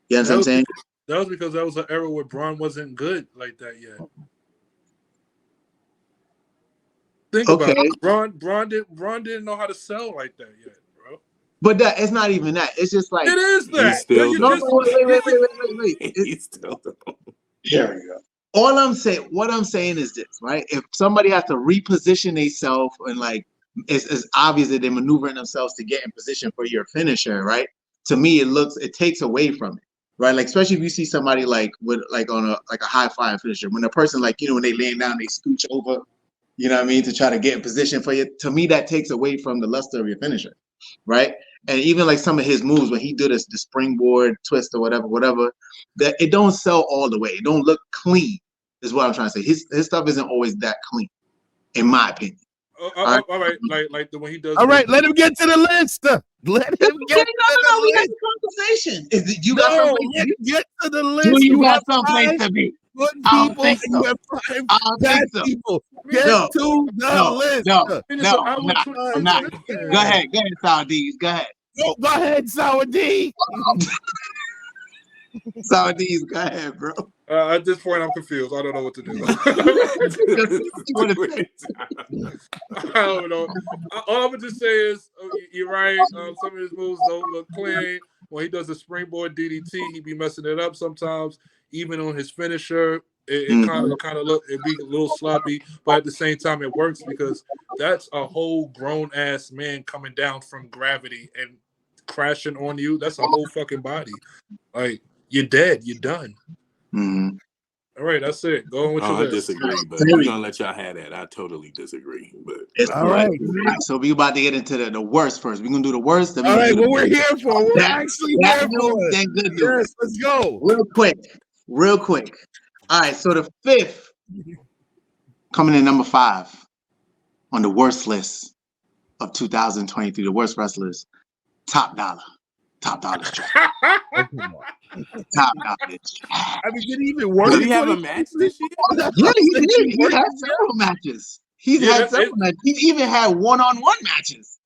You know what I'm saying? That was because that was an era where Braun wasn't good like that yet. Think about Okay. it. Braun didn't know how to sell like that yet, bro. But it's not even that. It's just like It is He that. still You no, just don't. no, wait. He still don't. There we go. What I'm saying is this, right? If somebody has to reposition themselves and like it's obvious that they're maneuvering themselves to get in position for your finisher, right? To me, it takes away from it, right? Like especially if you see somebody like with like on a high flying finisher, when a person like when they laying down, they scooch over, you know what I mean, to try to get in position for you. To me, that takes away from the luster of your finisher, right? And even like some of his moves when he did the springboard twist or whatever, that it don't sell all the way. It don't look clean, is what I'm trying to say. His stuff isn't always that clean, in my opinion. All right. all right, like the when he does. All right, let him get to the list. Let him get to No. We the got list. the conversation. You got No, someplace to let be? him get to the Do list. you You got have someplace 5 to be? good I don't people think and so. you have 5 I don't bad think so. people. I mean, Get No, to the no, list. it's an I'm hour and not. 26 I'm not. minutes. Go ahead, Saudis. Go ahead. Go ahead, Sour D. Saudis, go ahead, bro. At this point, I'm confused. I don't know what to do. You want to say? I don't know. All I'm gonna just say is you're right. Some of his moves don't look clean. When he does a springboard DDT, he be messing it up sometimes. Even on his finisher, it kind of look it be a little sloppy, but at the same time, it works because that's a whole grown ass man coming down from gravity and crashing on you. That's a whole fucking body. Like you're dead. You're done. Mm-hmm. All right, that's it. Go on with your I list. disagree, but we're gonna let y'all have that. I totally disagree, but It's All cool. right. All right. So we about to get into the worst first. We're gonna do the worst. Then All we're right, gonna do what we're here for. We're that, actually that here news, for. then good news. Yes, let's go. Real quick. All right. So the fifth coming in number 5 on the worst list of 2023, the worst wrestlers. Top Dollar. Top Dollar's trash. Oh, come on. Top Dollar is trash. I mean, did he even work? did he have a match this year? Yeah, he did. He had several matches. He's Yeah, had several matches. He's even had one-on-one matches.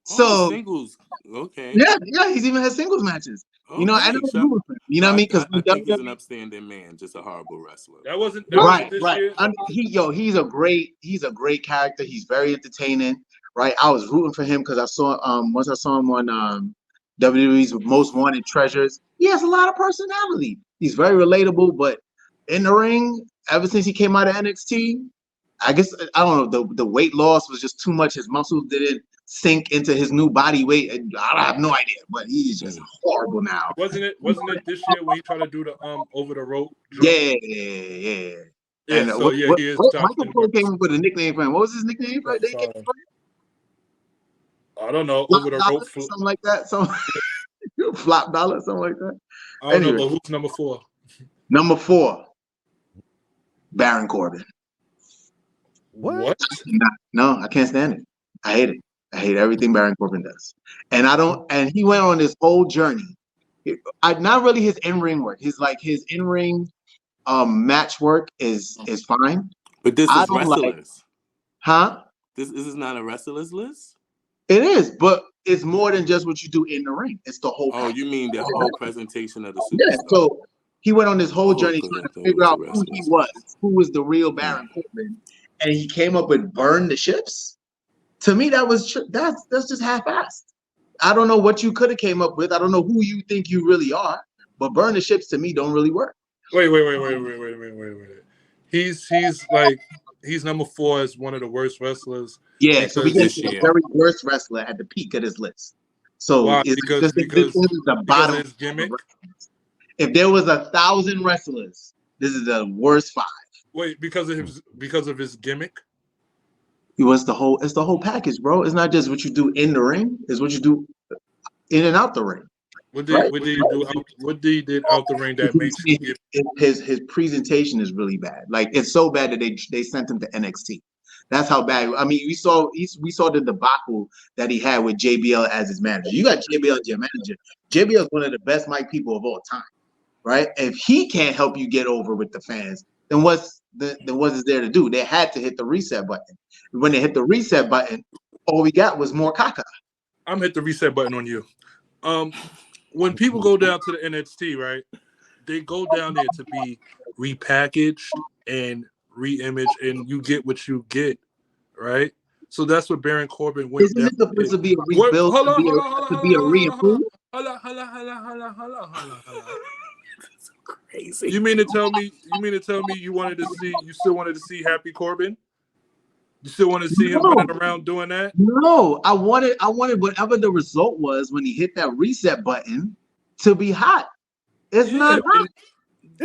So Singles. Okay. yeah, he's even had singles matches. Oh, I nice. know you know what I mean? Because I think he's an upstanding man, just a horrible wrestler. that wasn't right. this year. He's a great character. He's very entertaining. Right. I was rooting for him because I saw once I saw him on WWE's Most Wanted Treasures. He has a lot of personality. He's very relatable, but in the ring, ever since he came out of NXT, I guess I don't know. The weight loss was just too much. His muscles didn't sink into his new body weight. I have no idea, but he's just horrible now. Wasn't it this year when he tried to do the over the rope jump? Yeah. Yeah, And so he is top Michael Cole came up with a nickname for him. What was his nickname? Top They came five. I don't know, Flop over the Dollar, rope something like that. Flop Dollar, something like that. I don't know, but who's number 4? Number 4, Baron Corbin. What? No, I can't stand it. I hate it. I hate everything Baron Corbin does. And he went on this whole journey Not really his in-ring work. His in-ring match work is fine. But this I is don't like, wrestlers. huh? This is not a wrestlers list. It is, but it's more than just what you do in the ring. It's the whole Oh, package. you mean the whole presentation of the Yeah. superstar? So he went on this whole Oh, journey 'cause trying I to thought it figure was a out who he wrestlers was, who was the real Baron Corbin, and he came up with burn the ships. To me, that's just half-assed. I don't know what you could have came up with. I don't know who you think you really are, but burn the ships to me don't really work. Wait. He's number 4 as one of the worst wrestlers. Yeah, so we get this to the year. very worst wrestler at the peak of this list. So Why? this Because is the bottom of his gimmick. If there was 1,000 wrestlers, this is the worst 5. Wait, because of his gimmick. It's the whole package, bro. It's not just what you do in the ring; it's what you do in and out the ring. What did he do? What did he did out the ring that makes you give? His presentation is really bad. Like, it's so bad that they sent him to NXT. That's how bad. I mean, we saw the debacle that he had with JBL as his manager. You got JBL as your manager. JBL is one of the best mic people of all time, right? If he can't help you get over with the fans, then what's there to do? They had to hit the reset button. When they hit the reset button, all we got was more caca. I'm hit the reset button on you. When people go down to the NXT, right? They go down there to be repackaged and re-imaged, and you get what you get, right? So that's what Baron Corbin went Isn't down. it supposed to be a rebuild? Hold on. To be a re-improve? Hold on. Crazy. You mean to tell me you still wanted to see Happy Corbin? You still want to see him running around doing that? No, I wanted whatever the result was when he hit that reset button to be hot. It's not hot.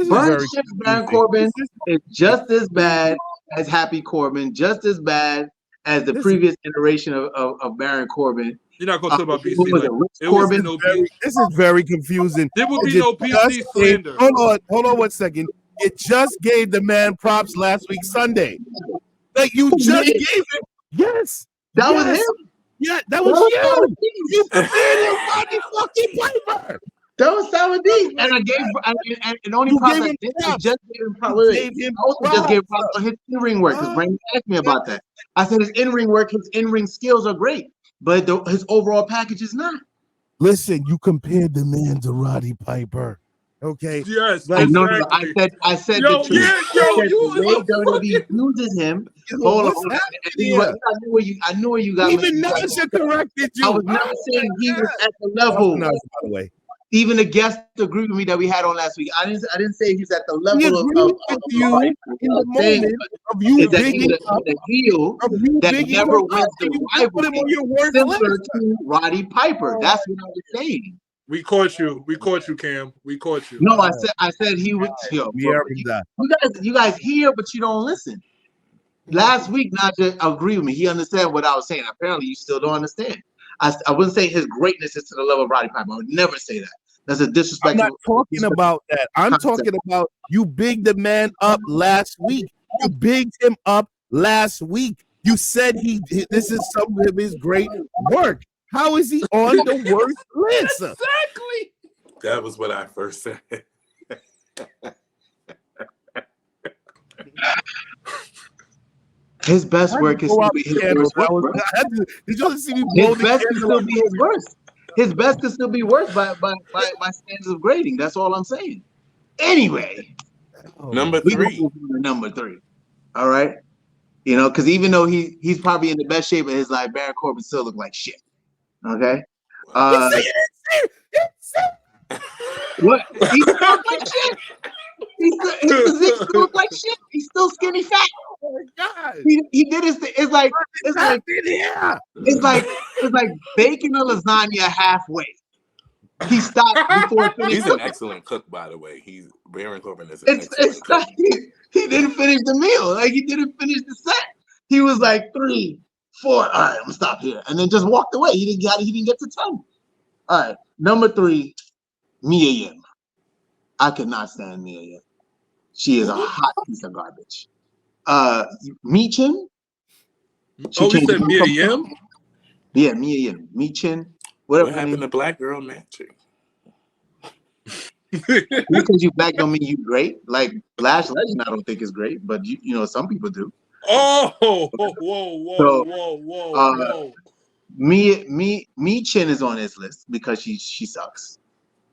Burn ships, Baron Corbin is just as bad as Happy Corbin, just as bad as the previous iteration of Baron Corbin. You're not going to talk about BC. Corbin. This is very confusing. There will be no PC slander. Hold on 1 second. You just gave the man props last week Sunday. Like, you just gave him. Yes. That was him. Yeah, that was you. You prepared him Roddy fucking Piper. That was Saladin. And I gave and the only props I did was just gave him props. I also just gave props on his in-ring work, because Brandon asked me about that. I said his in-ring work, his in-ring skills are great, but his overall package is not. Listen, you compared the man to Roddy Piper. Okay. Yes. Like, exactly. No, I said the truth. The way WWE uses him. Hold on. I knew where you got me. Even Nasha corrected you. I was not saying he was at the level. By the way. Even the guest agreed with me that we had on last week. I didn't say he's at the level of you in the moment of you bigging up the heel that never wins the rivalry, similar to Roddy Piper. That's what I was saying. We caught you, Cam. We caught you. No, I said he was. You guys hear, but you don't listen. Last week, Naja agreed with me. He understand what I was saying. Apparently, you still don't understand. I wouldn't say his greatness is to the level of Roddy Piper. I would never say that. That's a disrespect. I'm not talking about that. I'm talking about you bigged the man up last week. You bigged him up last week. You said this is some of his great work. How is he on the worst list? Exactly. That was what I first said. His best work is still be his worst work. Did you see me? His best can still be his worst. His best can still be worse by standards of grading. That's all I'm saying. Anyway, number 3. Number 3. All right. You know, because even though he's probably in the best shape of his life, Baron Corbin still look like shit. Okay. What? He still look like shit. He still look like shit. He's still skinny fat. Oh my God. He did his thing. It's like baking a lasagna halfway. He stopped before he's an excellent cook, by the way. Baron Corbin is an excellent cook. He didn't finish the meal. Like, he didn't finish the set. He was like 3, 4. All right, I'm gonna stop here, and then just walked away. He didn't get to 10. All right, number 3, Mia Yim. I could not stand Mia Yim. She is a hot piece of garbage. Michin. You said Mia Yim? Yeah, Mia Yim. Michin. What happened to Black Girl Magic? Because you black don't mean you great. Like Lash Legend, I don't think is great, but you know some people do. Oh, whoa, whoa, whoa, So whoa, uh, whoa. me Chin is on this list because she sucks,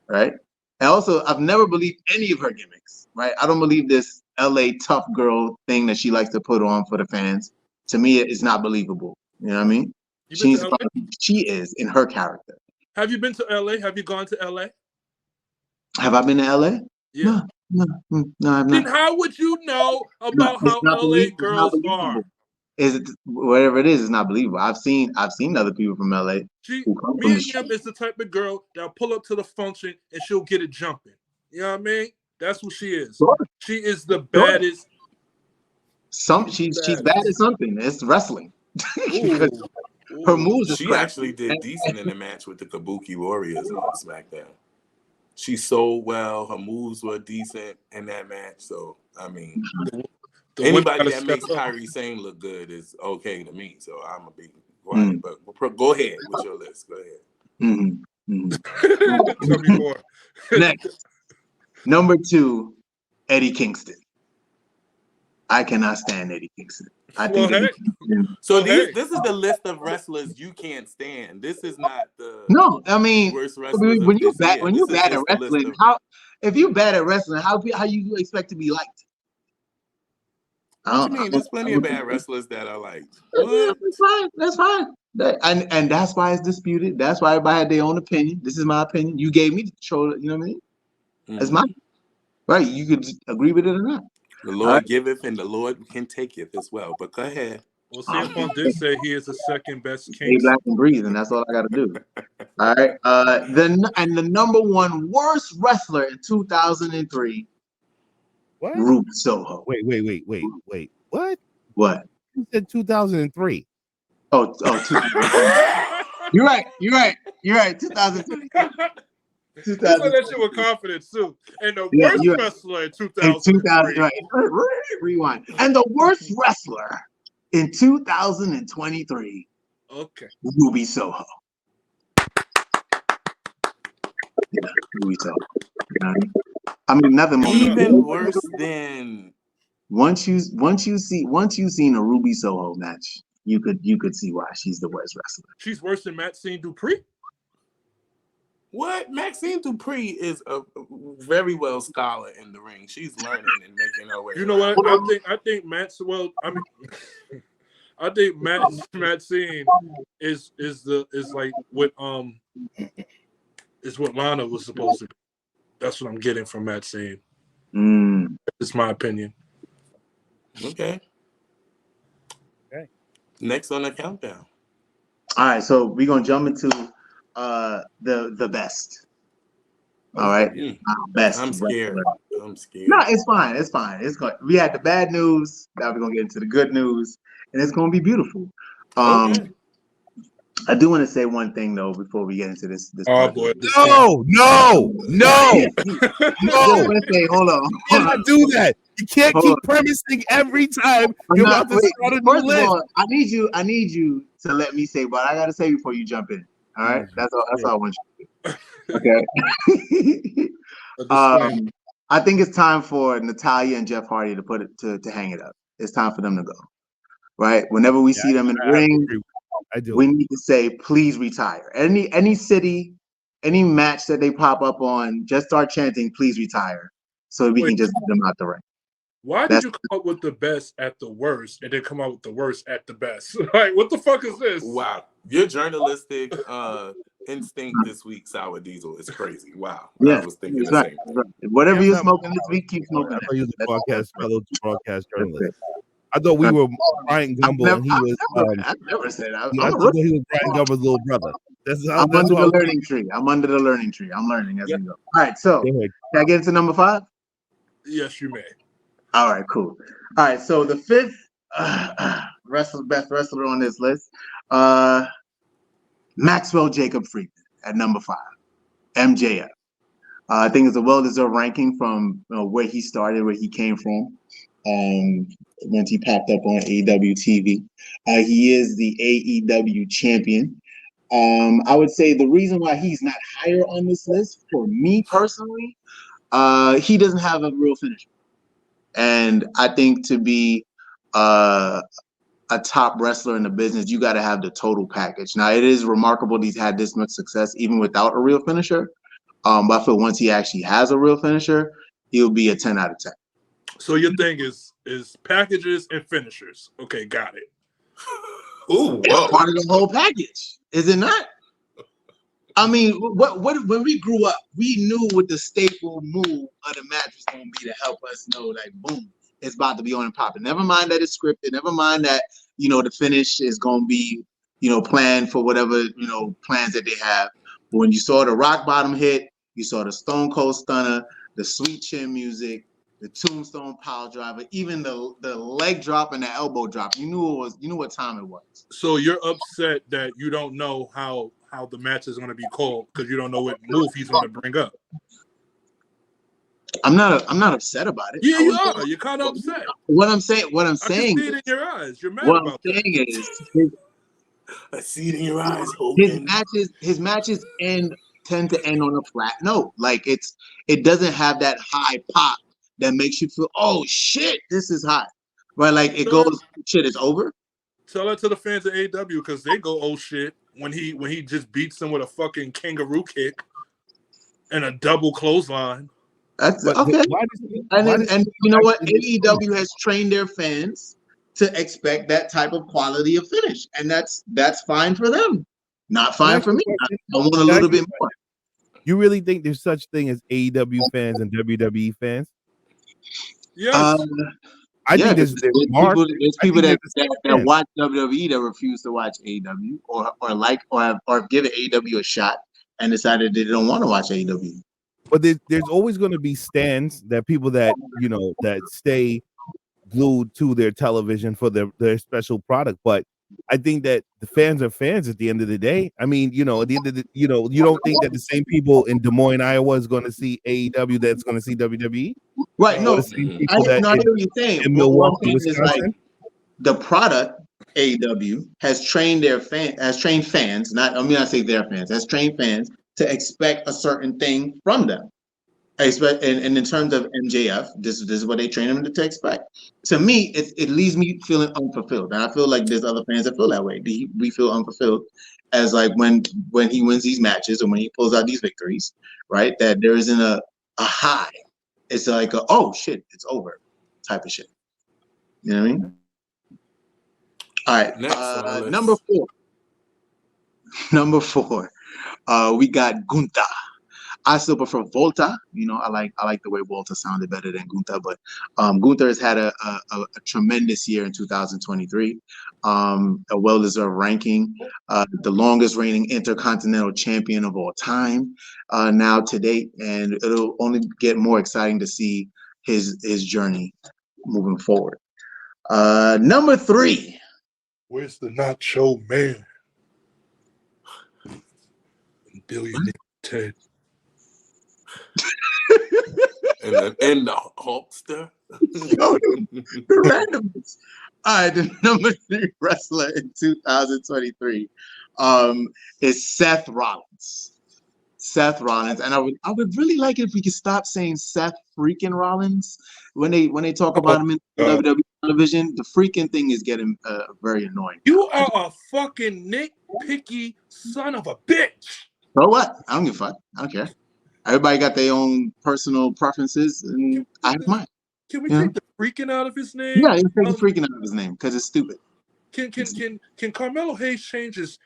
right? And also I've never believed any of her gimmicks, right? I don't believe this LA tough girl thing that she likes to put on for the fans. To me, it's not believable. You know what I mean? You been to She's LA? she is in her character. Have you been to LA? Have you gone to LA? Have I been to LA? Yeah. No, I've Then not. how would you know No, about how LA It's not girls are? believable. Is it whatever it is? It's not believable. I've seen other people from LA who come from the Mia Yim street. is the type of girl that'll pull up to the function and she'll get it jumping. You know what I mean? That's what she is. Sure. She is the Sure. baddest. She's bad at something. It's wrestling. Ooh. Her moves is She crap. actually did decent in the match with the Kabuki Warriors on SmackDown. She sold well. Her moves were decent in that match. So, I mean, anybody that makes Kairi Sane look good is okay to me. So, I'm going to be quiet. But go ahead with your list. Go ahead. Tell me more. Next, number 2, Eddie Kingston. I cannot stand Eddie Kingston. I think this is the list of wrestlers you can't stand. This is not the worst wrestlers when of this year. When you're bad at wrestling, if you're bad at wrestling, how you expect to be liked? What you mean? There's plenty of bad wrestlers that are liked. That's fine. And that's why it's disputed. That's why everybody had their own opinion. This is my opinion. You gave me the control. You know what I mean? That's mine. Right? You could agree with it or not. The Lord giveth and the Lord can taketh as well. But go ahead. Well, CM Punk did say he is the second best king. Stay black and breathe, and that's all I got to do. All right. The number 1 worst wrestler in 2003. What? Ruby Soho. Wait. What? What? You said 2003. Oh, 2003. You're right. 2003. You said that shit with confidence too. And the worst wrestler in 2003. Right. Rewind. And the worst wrestler in 2023. Okay. Ruby Soho. Yeah, Ruby Soho. I mean, nothing more. Even worse than once you've seen a Ruby Soho match, you could see why she's the worst wrestler. She's worse than Maxine Dupree. What? Maxine Dupree is a very well scholar in the ring. She's learning and making her way. You know what? I think I think Maxine is like what is what Lana was supposed to be. That's what I'm getting from Maxine. It's my opinion. Okay. Next on the countdown. All right, so we're gonna jump into the best. All right, best. I'm scared. No, it's fine. It's going. We had the bad news. Now we're gonna get into the good news, and it's gonna be beautiful. I do want to say one thing though before we get into this. No. I want to say, hold on. You cannot do that. You can't keep premising every time you're about to start a new list. First of all, I need you to let me say what I gotta say before you jump in. All right, that's all I want you to do. Okay. I think it's time for Natalya and Jeff Hardy to hang it up. It's time for them to go. Right. Whenever we see them in the ring, we need to say, please retire. Any city, any match that they pop up on, just start chanting, please retire, so we can just get them out the ring. Why did you come up with the best at the worst and then come out with the worst at the best? Like, what the fuck is this? Wow. Your journalistic instinct this week, Sour Diesel, is crazy. Wow. Yeah, I was thinking the same thing. Whatever you're smoking this week, keep smoking it. I use the broadcast journalist. I thought we were Brian Gumbo, and he was. I never said I thought he was Brian Gumbo's little brother. I'm under the learning tree. I'm learning as we go. All right, so can I get into number 5? Yes, you may. All right, cool. All right, so the 5th best wrestler on this list, Maxwell Jacob Friedman at number 5, MJF. I think it's a well-deserved ranking from where he started, where he came from. Once he popped up on AEW TV, he is the AEW champion. I would say the reason why he's not higher on this list for me personally, he doesn't have a real finisher. And I think to be a top wrestler in the business, you got to have the total package. Now, it is remarkable he's had this much success even without a real finisher. But I feel once he actually has a real finisher, he'll be a 10 out of 10. So your thing is packages and finishers. Okay, got it. Ooh, It's whoa. part of the whole package, is it not? I mean, what when we grew up, we knew what the staple move of the match was going to be to help us know, like, boom, it's about to be on and popping. Never mind that it's scripted. Never mind that, the finish is going to be, planned for whatever, plans that they have. But when you saw the rock bottom hit, you saw the Stone Cold Stunner, the Sweet Chin music, the Tombstone Pile Driver, even the leg drop and the elbow drop. You knew what time it was. So you're upset that you don't know how the match is going to be called because you don't know what move he's going to bring up. I'm not upset about it. Yeah, you are. You're kind of upset. What I'm saying I can see it in your eyes. You're mad what about I'm saying that. is I see it in your eyes, Hogan. his matches tend to end on a flat note. Like it doesn't have that high pop that makes you feel, oh shit, this is hot. Right? Like it goes, shit, it's over. Tell that to the fans of AW because they go, oh shit, when he just beats them with a fucking kangaroo kick and a double clothesline. That's But okay. and you know what? AEW has trained their fans to expect that type of quality of finish, and that's fine for them. Not fine for me. I want a little bit more. You really think there's such thing as AEW fans and WWE fans? Yes. I think there's people that watch WWE that refuse to watch AEW or give AEW a shot and decided they don't want to watch AEW. But there's always going to be stands that people that that stay glued to their television for their special product. But I think that the fans are fans at the end of the day. I mean, at the end of you don't think that the same people in Des Moines, Iowa is going to see AEW that's going to see WWE? Right. No, the same I people hear what you're saying. in What I'm Milwaukee, saying is, like, Wisconsin. the product AEW has trained fans, not say their fans, has trained fans to expect a certain thing from them. And in terms of MJF, this is what they train them to expect. To me, it leaves me feeling unfulfilled, and I feel like there's other fans that feel that way. We feel unfulfilled as, like, when he wins these matches or when he pulls out these victories, right? That there isn't a high. It's like oh shit, it's over type of shit. You know what I mean? All right. Next, number four. Number four. We got Gunther. I still prefer Volta. I like the way Volta sounded better than Gunther, but Gunther has had a tremendous year in 2023. A well-deserved ranking. The longest reigning intercontinental champion of all time now to date, and it'll only get more exciting to see his journey moving forward. Number three. Where's the Nacho Man? Billionaire Ted. and the Hulkster. The randomness. All right, the number three wrestler in 2023 is Seth Rollins. Seth Rollins, and I would really like it if we could stop saying Seth freaking Rollins when they talk about him in WWE television. The freaking thing is getting very annoying. You are a fucking nitpicky son of a bitch. So what? I don't give a fuck. I don't care. Everybody got their own personal preferences, and I have mine. Can we take the freaking out of his name? Yeah, you take the freaking out of his name because it's stupid. Can Carmelo Hayes change his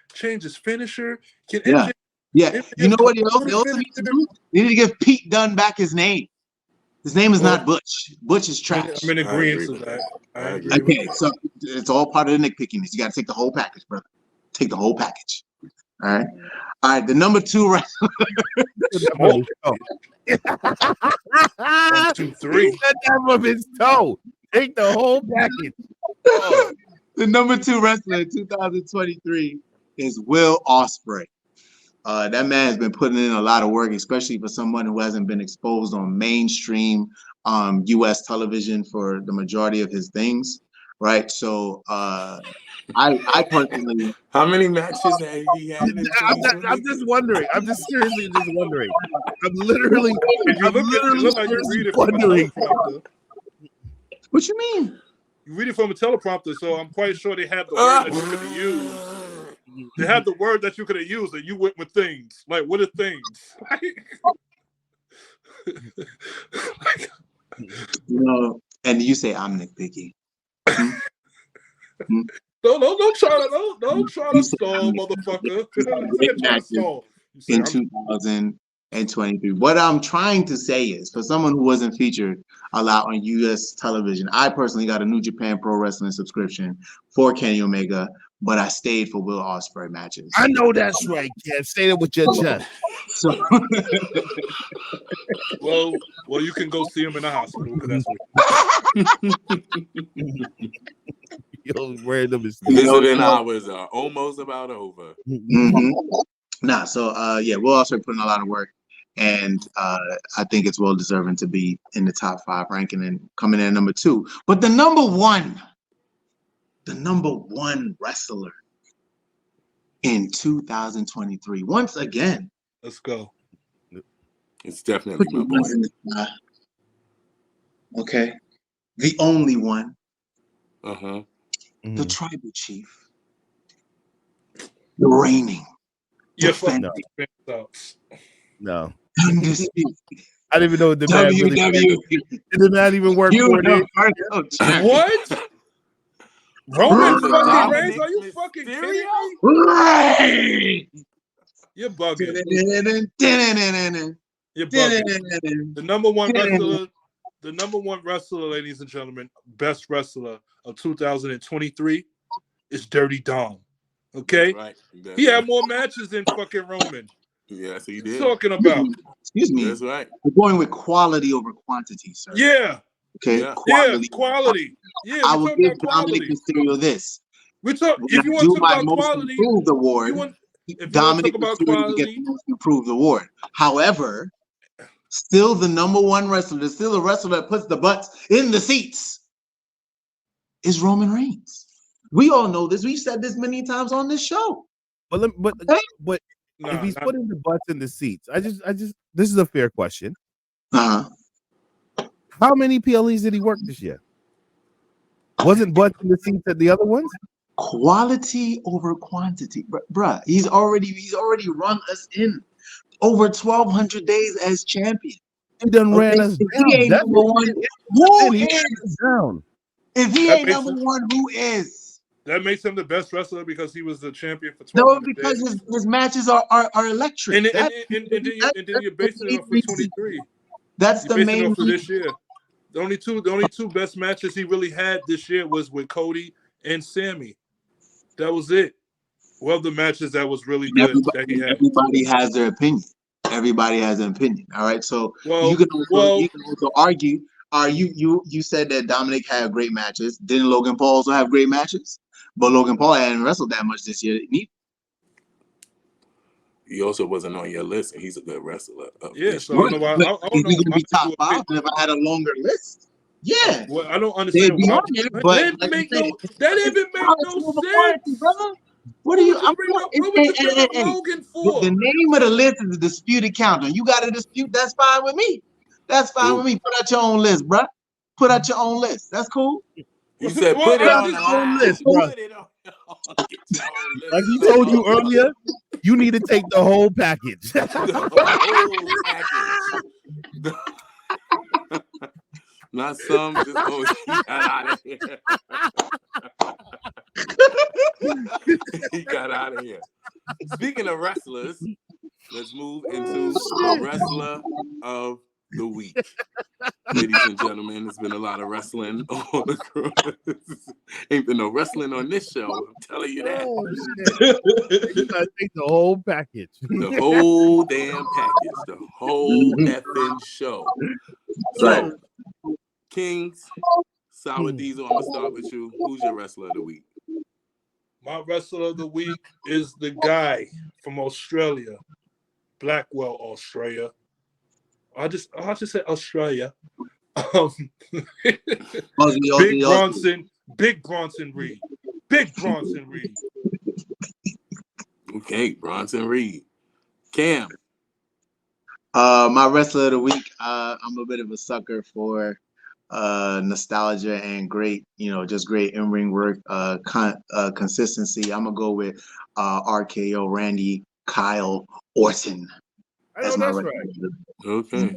finisher? Can yeah. MJ, Yeah. MJ You know what they also need to do? They need to give Pete Dunne back his name. His name is not Butch. Butch is trash. I'm in agreement with that. I agree. Okay, so it's all part of the nitpickiness. You got to take the whole package, brother. Take the whole package. All right. All right. The number two wrestler. 1, 2, 3. He said that from his toe. Take the whole package. Oh. The number two wrestler in 2023 is Will Ospreay. That man has been putting in a lot of work, especially for someone who hasn't been exposed on mainstream U.S. television for the majority of his things. right? So I personally, How many matches have he had in I'm just wondering. I'm just seriously just wondering. I'm literally You look like you read it from a wondering. teleprompter. what you mean? You read it from a teleprompter, so I'm quite sure they have the word that you could have used. They have the word that you could have used, and you went with things. Like, what are things? And you say I'm nitpicky. Don't try to stall, motherfucker. Great matches in 2023. What I'm trying to say is, for someone who wasn't featured a lot on U.S. television, I personally got a New Japan Pro Wrestling subscription for Kenny Omega, but I stayed for Will Ospreay matches. I know that's right, Kev. Say it with your chest. So, well, you can go see him in the hospital because that's what. Yo, random is visiting hours are almost about over. Mm-hmm. So Will Ospreay put in a lot of work, and I think it's well deserving to be in the top 5 ranking and coming in at number 2. But the number one wrestler in 2023, once again. Let's go. It's definitely my boy. Okay, the only one. Mm-hmm. The tribal chief, the reigning, defending, no. undisputed. I didn't even know the man really. Did not even work for it. What? Roman fucking Reigns? Are you fucking kidding me? Right. You're bugging. You're bugging. The number one wrestler, ladies and gentlemen, best wrestler of 2023 is Dirty Dom. Okay? Right. Exactly. He had more matches than fucking Roman. Yes, he did. Talking about. Excuse me. That's right. We're going with quality over quantity, sir. Yeah. Okay. Yeah. Quality. Yeah. I will give Dominic Mysterio this. If you want to talk about quality, improved award, Dominic Mysterio gets the most improved award. However, still the number one wrestler, there's still a wrestler that puts the butts in the seats, is Roman Reigns. We all know this. We've said this many times on this show. But if he's putting the butts in the seats, I just this is a fair question. How many PLEs did he work this year? Wasn't butts in the seats at the other ones? Quality over quantity, bruh. He's already run us in over 1,200 days as champion. He done ran us down. He ain't number one. Who is? If he ain't number one, who is? That makes him the best wrestler because he was the champion for 12 No, because his matches are electric. And then you're basing it off for 23. That's the main for this year. The only two best matches he really had this year was with Cody and Sammy. That was it. Well, the matches that was really good that he had. Everybody has their opinion. Everybody has an opinion. All right. So you can also argue. You said that Dominic had great matches. Didn't Logan Paul also have great matches? But Logan Paul hadn't wrestled that much this year. He also wasn't on your list, and he's a good wrestler. Yeah, so I don't know why. I don't know. He's gonna be top 5 if I had a longer list. Yeah. Well, I don't understand. That didn't make no sense, brother. What are you? What would you bring up Logan for? The name of the list is the disputed counter. You got a dispute? That's fine with me. That's fine with me. Put out your own list, bro. Put out your own list. That's cool. You said put it on your own list, bro. Like he told you earlier, you need to take the whole package. The whole package. Not some. Just he got out of here. He got out of here. Speaking of wrestlers, let's move into the wrestler of the week. Ladies and gentlemen, there's been a lot of wrestling on the cruise. Ain't been no wrestling on this show. I'm telling you that. You gotta take the whole package. The whole damn package. The whole effing show. So, Kings, Sour Diesel, I'm gonna start with you. Who's your wrestler of the week? My wrestler of the week is the guy from Australia, Blackwell, Australia. I just said Australia. Big Big Bronson Reed. Big Bronson Reed. Okay, Bronson Reed. Cam. My wrestler of the week. I'm a bit of a sucker for nostalgia and great, just great in-ring work, consistency. I'm gonna go with RKO Randy Kyle Orton. I know that's right. Okay.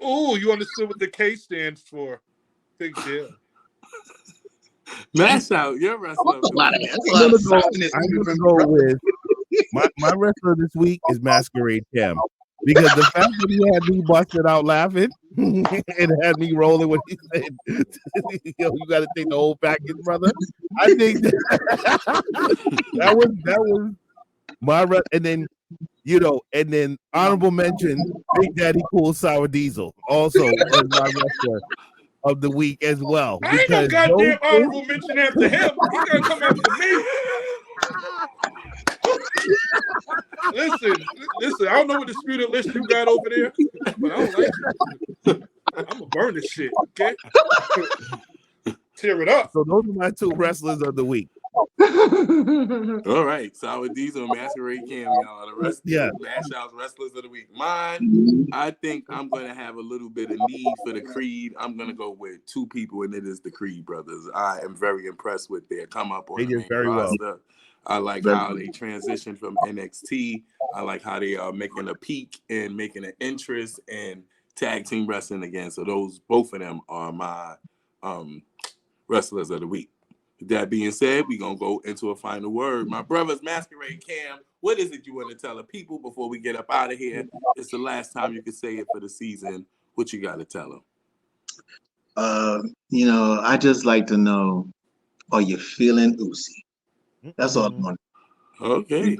Oh, you understood what the K stands for. Big deal. Mashout, your wrestler. I'm gonna go with my wrestler this week is Masquerade Cam. Because the fact that he had me busted out laughing and had me rolling when he said, "Yo, you got to take the whole package, brother." I think that was my and then and then honorable mention, Big Daddy Cool Sour Diesel also as my wrestler of the week as well. I ain't no goddamn honorable mention after him. He gotta come after me. Listen. I don't know what disputed list you got over there, but I don't like it. I'm gonna burn this shit. Okay, tear it up. So those are my two wrestlers of the week. All right, Sour Diesel, Masquerade Cam, y'all. The rest, Mashout's wrestlers of the week. Mine, I think I'm gonna have a little bit of need for the Creed. I'm gonna go with two people, and it is the Creed brothers. I am very impressed with their come up on the main roster. Well. I like how they transitioned from NXT. I like how they are making a peak and making an interest in tag team wrestling again. So both of them are my wrestlers of the week. With that being said, we're going to go into a final word. My brothers, Masquerade Cam, what is it you want to tell the people before we get up out of here? It's the last time you can say it for the season. What you got to tell them? I just like to know, are you feeling oozy? That's all I want. Okay.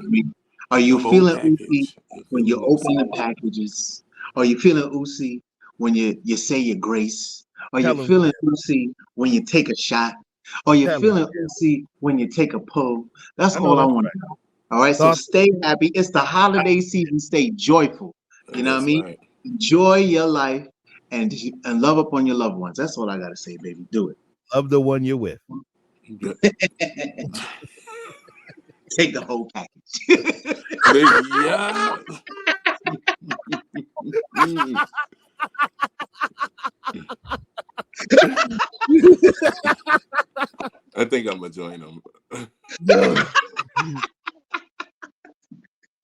Are you feeling oozy when you open the packages? Are you feeling oozy when you say your grace? Are you feeling oozy when you take a shot? Are you feeling oozy when you take a pull? That's all I want to know. All right, so stay happy. It's the holiday season. Stay joyful. You know what I mean? Right. Enjoy your life and love upon your loved ones. That's all I got to say, baby. Do it. Love the one you're with. Take the whole package. Yeah. I think I'm gonna join them. No.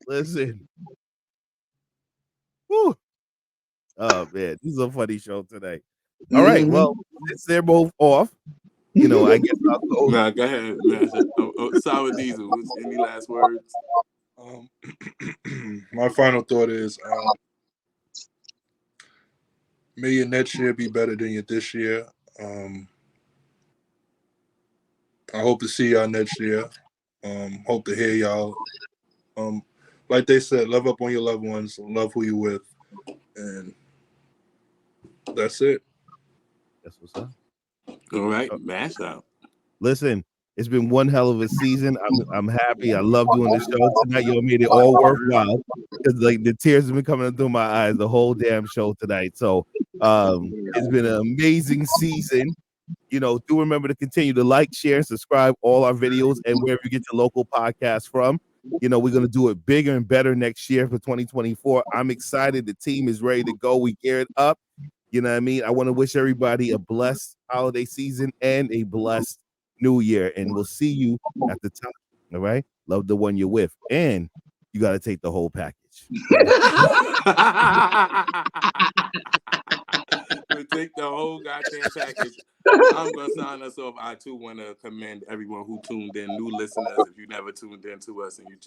Listen. Whew. Oh man, this is a funny show today. All right, well, since they're both off, I guess I'll go. Nah, go ahead, Sour Diesel. Any last words? My final thought is, may your next year be better than your this year. I hope to see y'all next year. Hope to hear y'all. Like they said, love up on your loved ones, love who you with, and that's it. That's what's up. All right, Mashout. Listen, it's been one hell of a season. I'm happy. I love doing the show tonight. You made it all worthwhile because the tears have been coming through my eyes the whole damn show tonight. So it's been an amazing season. Do remember to continue to like, share, and subscribe all our videos and wherever you get your local podcast from. We're going to do it bigger and better next year for 2024. I'm excited. The team is ready to go. We geared up. You know what I mean? I want to wish everybody a blessed holiday season and a blessed new year. And we'll see you at the top. All right? Love the one you're with. And you got to take the whole package. We'll take the whole goddamn package. I'm going to sign us off. I, too, want to commend everyone who tuned in, new listeners. If you never tuned in to us and you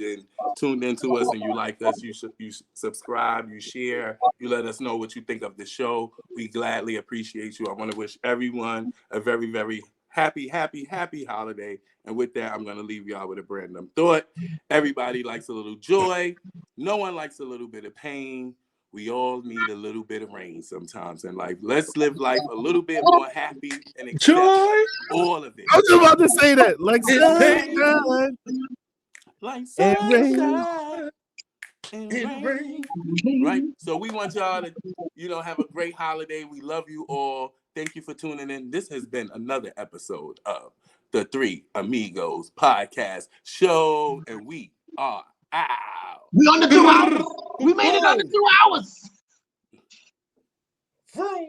tuned in to us and you like us, you subscribe, you share, you let us know what you think of the show. We gladly appreciate you. I want to wish everyone a very, very happy holiday. And with that, I'm going to leave y'all with a random thought. Everybody likes a little joy. No one likes a little bit of pain. We all need a little bit of rain sometimes in life. Let's live life a little bit more happy and accept all of it. I was about to say that. Like sunshine. Like sunshine and rain. Right? So we want y'all to, have a great holiday. We love you all. Thank you for tuning in. This has been another episode of the Three Amigos Podcast Show, and we are out. We under 2 hours. We made it under 2 hours. Vroom.